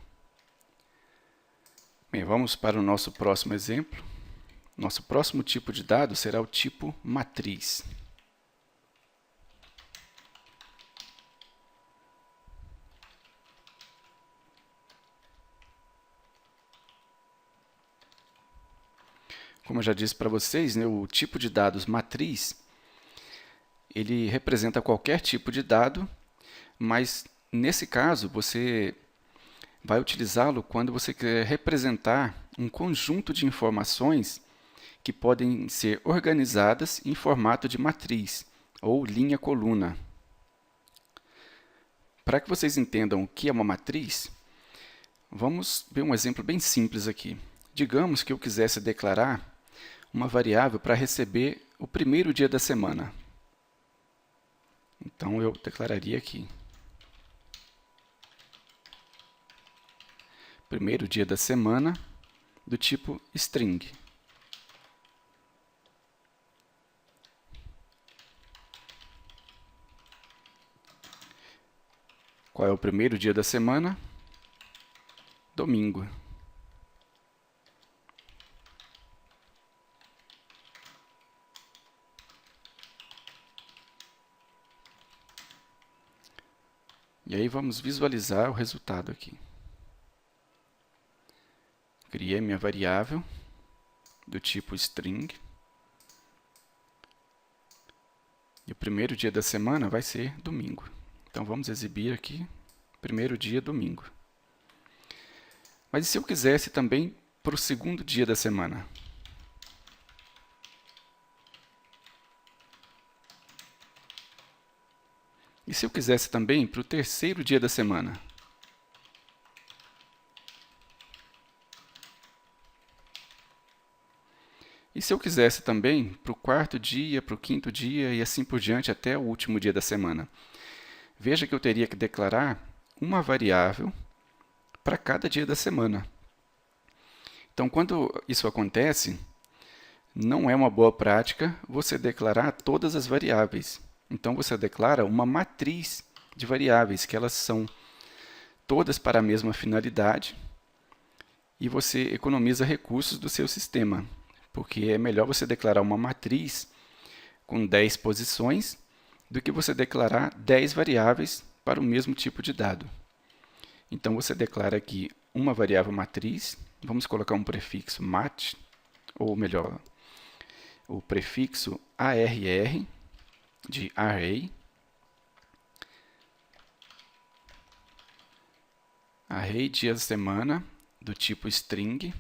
Bem, vamos para o nosso próximo exemplo. Nosso próximo tipo de dado será o tipo matriz. Como eu já disse para vocês, né, o tipo de dados matriz, ele representa qualquer tipo de dado, mas nesse caso você vai utilizá-lo quando você quer representar um conjunto de informações que podem ser organizadas em formato de matriz ou linha-coluna. Para que vocês entendam o que é uma matriz, vamos ver um exemplo bem simples aqui. Digamos que eu quisesse declarar uma variável para receber o primeiro dia da semana. Então, eu declararia aqui. Primeiro dia da semana, do tipo string. Qual é o primeiro dia da semana? Domingo. E aí vamos visualizar o resultado aqui. Criei minha variável do tipo string. E o primeiro dia da semana vai ser domingo. Então vamos exibir aqui, primeiro dia, domingo. Mas e se eu quisesse também para o segundo dia da semana? E se eu quisesse também para o terceiro dia da semana? E se eu quisesse também para o quarto dia, para o quinto dia e assim por diante até o último dia da semana? Veja que eu teria que declarar uma variável para cada dia da semana. Então, quando isso acontece, não é uma boa prática você declarar todas as variáveis. Então, você declara uma matriz de variáveis, que elas são todas para a mesma finalidade, e você economiza recursos do seu sistema, porque é melhor você declarar uma matriz com 10 posições do que você declarar 10 variáveis para o mesmo tipo de dado. Então, você declara aqui uma variável matriz, vamos colocar um prefixo mat, ou melhor, o prefixo arr de array, array dia da semana, do tipo string.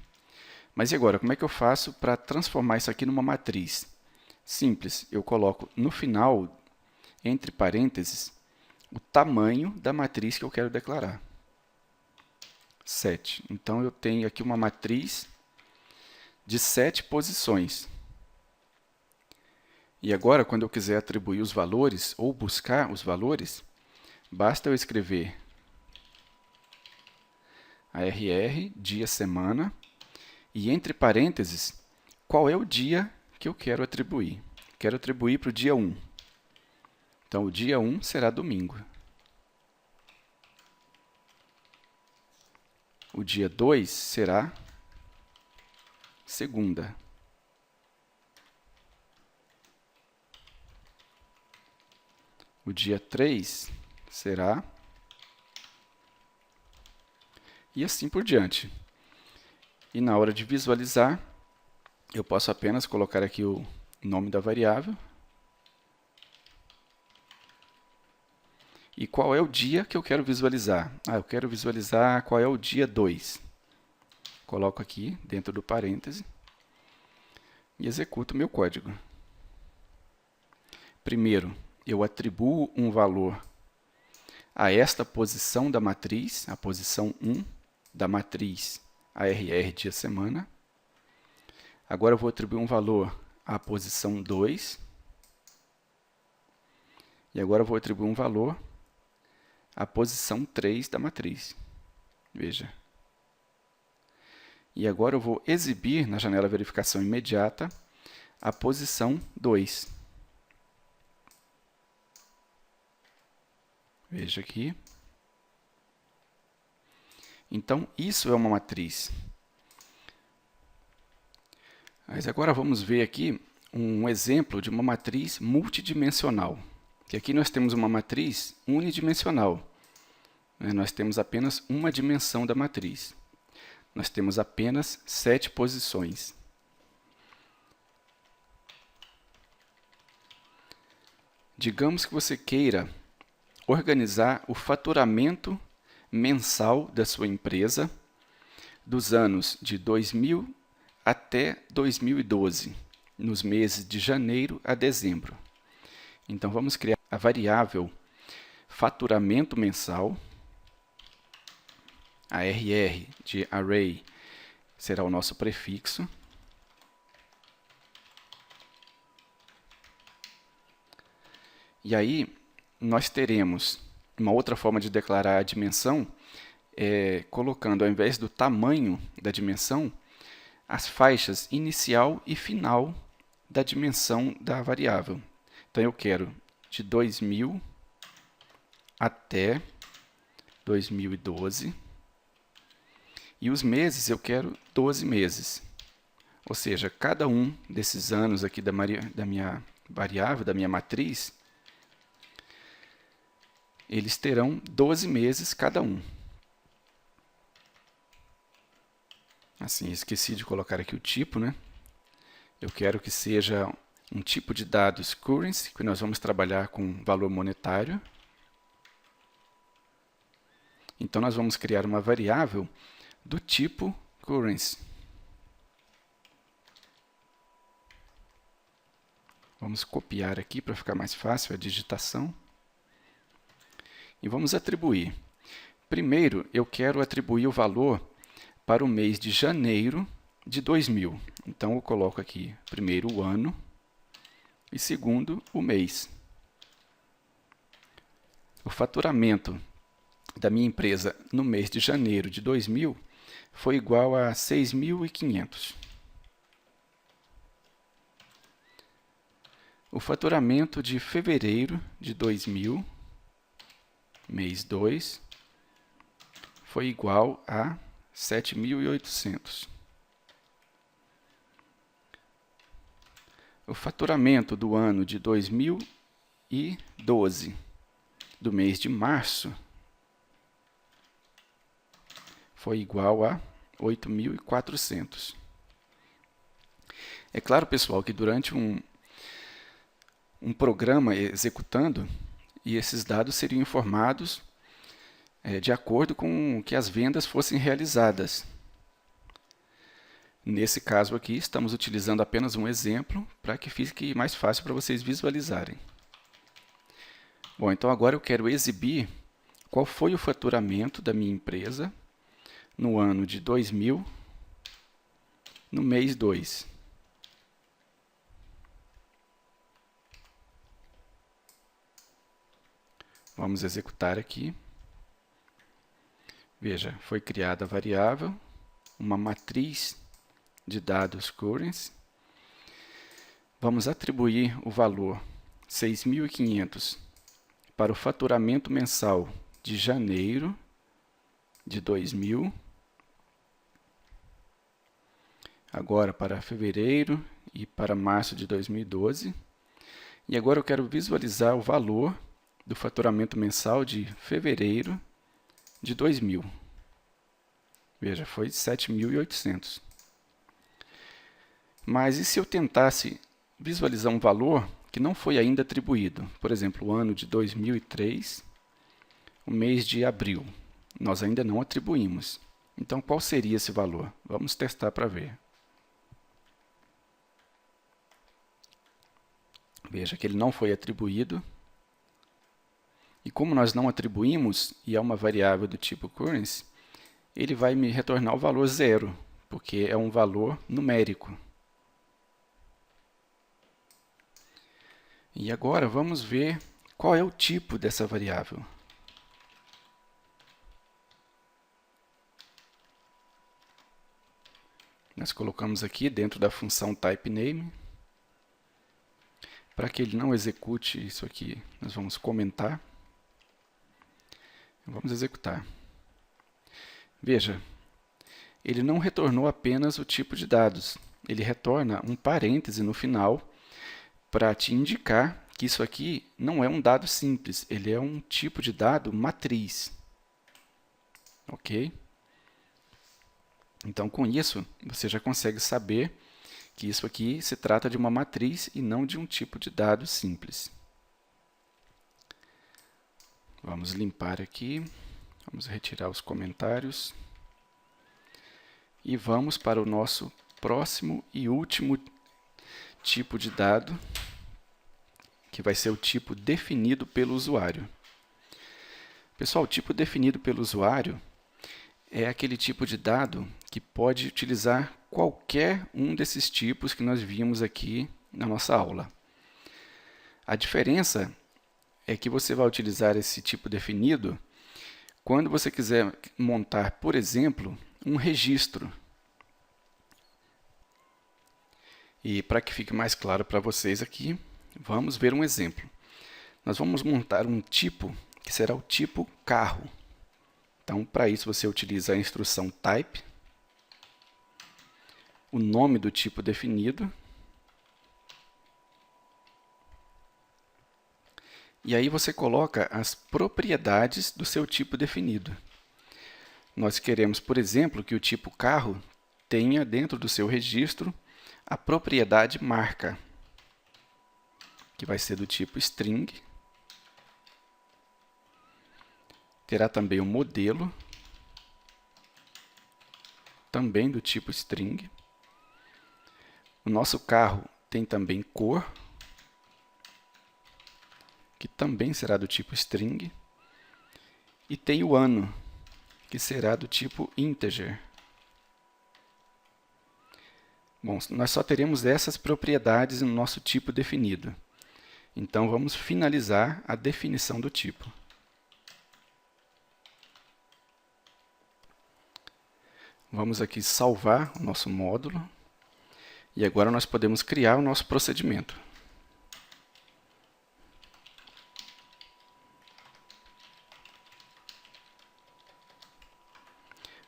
Mas e agora, como é que eu faço para transformar isso aqui numa matriz? Simples, eu coloco no final, entre parênteses, o tamanho da matriz que eu quero declarar. 7. Então, eu tenho aqui uma matriz de 7 posições. E agora, quando eu quiser atribuir os valores ou buscar os valores, basta eu escrever ARR, dia, semana, e entre parênteses, qual é o dia que eu quero atribuir. Quero atribuir para o dia 1. Então, o dia 1 será domingo. O dia 2 será segunda. O dia 3 será... E assim por diante. E na hora de visualizar, eu posso apenas colocar aqui o nome da variável. E qual é o dia que eu quero visualizar? Eu quero visualizar qual é o dia 2. Coloco aqui dentro do parêntese e executo o meu código. Primeiro, eu atribuo um valor a esta posição da matriz, a posição 1 da matriz ARR dia semana. Agora eu vou atribuir um valor à posição 2. E agora eu vou atribuir um valor à posição 3 da matriz. Veja. E agora eu vou exibir na janela verificação imediata a posição 2. Veja aqui. Então, isso é uma matriz. Mas agora vamos ver aqui um exemplo de uma matriz multidimensional. Que aqui nós temos uma matriz unidimensional. Nós temos apenas uma dimensão da matriz. Nós temos apenas 7 posições. Digamos que você queira organizar o faturamento mensal da sua empresa dos anos de 2000 até 2012, nos meses de janeiro a dezembro. Então, vamos criar a variável faturamento mensal. A ARR de array será o nosso prefixo. E aí, nós teremos uma outra forma de declarar a dimensão, colocando, ao invés do tamanho da dimensão, as faixas inicial e final da dimensão da variável. Então, eu quero de 2000 até 2012. E os meses, eu quero 12 meses. Ou seja, cada um desses anos aqui da minha variável, da minha matriz, eles terão 12 meses cada um. Assim, esqueci de colocar aqui o tipo, né? Eu quero que seja um tipo de dados currency, que nós vamos trabalhar com valor monetário. Então, nós vamos criar uma variável do tipo currency. Vamos copiar aqui para ficar mais fácil a digitação. E vamos atribuir. Primeiro, eu quero atribuir o valor para o mês de janeiro de 2000. Então, eu coloco aqui primeiro o ano e segundo o mês. O faturamento da minha empresa no mês de janeiro de 2000 foi igual a 6.500. O faturamento de fevereiro de 2000, mês 2, foi igual a 7.800. O faturamento do ano de 2012, do mês de março, foi igual a 8.400. É claro, pessoal, que durante um programa executando, e esses dados seriam informados de acordo com que as vendas fossem realizadas. Nesse caso aqui, estamos utilizando apenas um exemplo para que fique mais fácil para vocês visualizarem. Bom, então agora eu quero exibir qual foi o faturamento da minha empresa no ano de 2000, no mês 2. Vamos executar aqui. Veja, foi criada a variável, uma matriz de dados currency. Vamos atribuir o valor 6.500 para o faturamento mensal de janeiro de 2000. Agora para fevereiro e para março de 2012. E agora eu quero visualizar o valor do faturamento mensal de fevereiro de 2000. Veja, foi 7.800. Mas e se eu tentasse visualizar um valor que não foi ainda atribuído? Por exemplo, o ano de 2003, o mês de abril. Nós ainda não atribuímos. Então, qual seria esse valor? Vamos testar para ver. Veja que ele não foi atribuído. E como nós não atribuímos, e é uma variável do tipo currency, ele vai me retornar o valor zero, porque é um valor numérico. E agora vamos ver qual é o tipo dessa variável. Nós colocamos aqui dentro da função typeName. Para que ele não execute isso aqui, nós vamos comentar. Vamos executar. Veja, ele não retornou apenas o tipo de dados. Ele retorna um parêntese no final para te indicar que isso aqui não é um dado simples, ele é um tipo de dado matriz. Ok? Então, com isso, você já consegue saber que isso aqui se trata de uma matriz e não de um tipo de dado simples. Vamos limpar aqui, vamos retirar os comentários e vamos para o nosso próximo e último tipo de dado, que vai ser o tipo definido pelo usuário. Pessoal, o tipo definido pelo usuário é aquele tipo de dado que pode utilizar qualquer um desses tipos que nós vimos aqui na nossa aula. A diferença é que você vai utilizar esse tipo definido quando você quiser montar, por exemplo, um registro. E para que fique mais claro para vocês aqui, vamos ver um exemplo. Nós vamos montar um tipo que será o tipo carro. Então, para isso, você utiliza a instrução type, o nome do tipo definido, e aí você coloca as propriedades do seu tipo definido. Nós queremos, por exemplo, que o tipo carro tenha dentro do seu registro a propriedade marca, que vai ser do tipo string. Terá também o modelo, também do tipo string. O nosso carro tem também cor, que também será do tipo string. E tem o ano, que será do tipo integer. Bom, nós só teremos essas propriedades no nosso tipo definido. Então, vamos finalizar a definição do tipo. Vamos aqui salvar o nosso módulo. E agora nós podemos criar o nosso procedimento.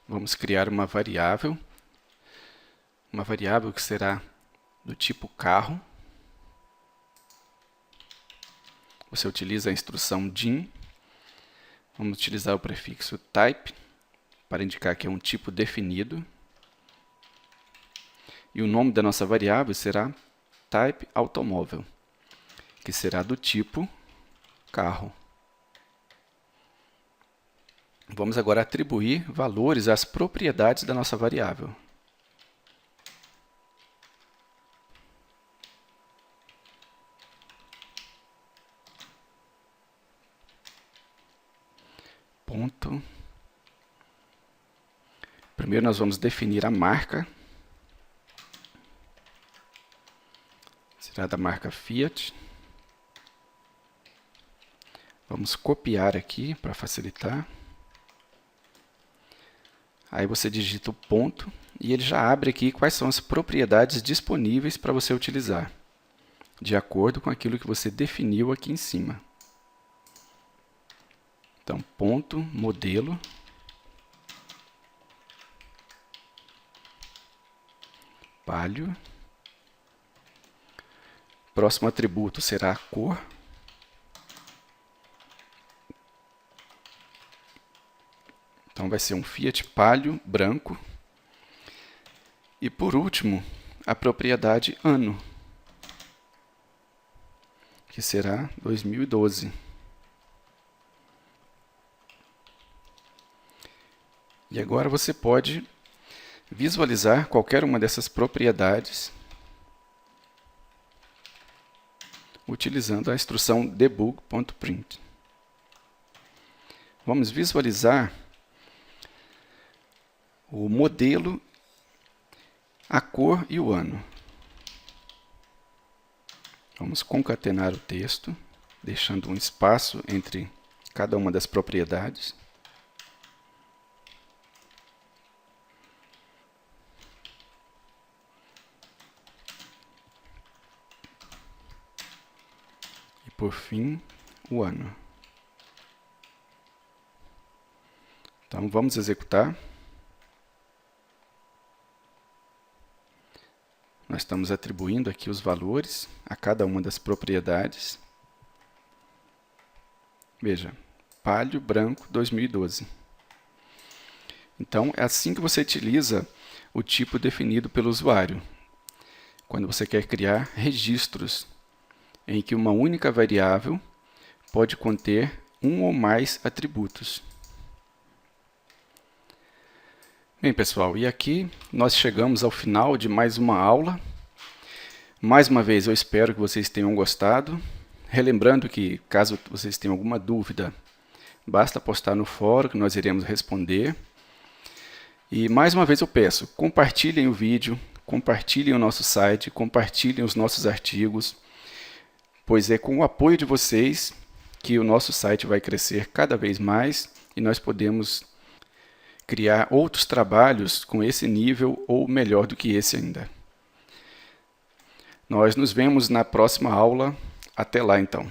Vamos criar uma variável que será do tipo carro. Você utiliza a instrução din. Vamos utilizar o prefixo type para indicar que é um tipo definido. E o nome da nossa variável será type automóvel, que será do tipo carro. Vamos agora atribuir valores às propriedades da nossa variável. ponto. Primeiro nós vamos definir a marca. Será da marca Fiat. Vamos copiar aqui para facilitar. Aí você digita o ponto e ele já abre aqui quais são as propriedades disponíveis para você utilizar, de acordo com aquilo que você definiu aqui em cima. Então, ponto, modelo, Palio. Próximo atributo será a cor. Então vai ser um Fiat Palio branco. E por último, a propriedade ano, que será 2012. E agora você pode visualizar qualquer uma dessas propriedades utilizando a instrução debug.print. Vamos visualizar o modelo, a cor e o ano. Vamos concatenar o texto, deixando um espaço entre cada uma das propriedades. E por fim, o ano. Então vamos executar. Nós estamos atribuindo aqui os valores a cada uma das propriedades. Veja, Palio branco 2012. Então, é assim que você utiliza o tipo definido pelo usuário, quando você quer criar registros em que uma única variável pode conter um ou mais atributos. Bem, pessoal, e aqui nós chegamos ao final de mais uma aula. Mais uma vez, eu espero que vocês tenham gostado. Relembrando que, caso vocês tenham alguma dúvida, basta postar no fórum que nós iremos responder. E mais uma vez eu peço, compartilhem o vídeo, compartilhem o nosso site, compartilhem os nossos artigos, pois é com o apoio de vocês que o nosso site vai crescer cada vez mais e nós podemos criar outros trabalhos com esse nível ou melhor do que esse ainda. Nós nos vemos na próxima aula. Até lá, então.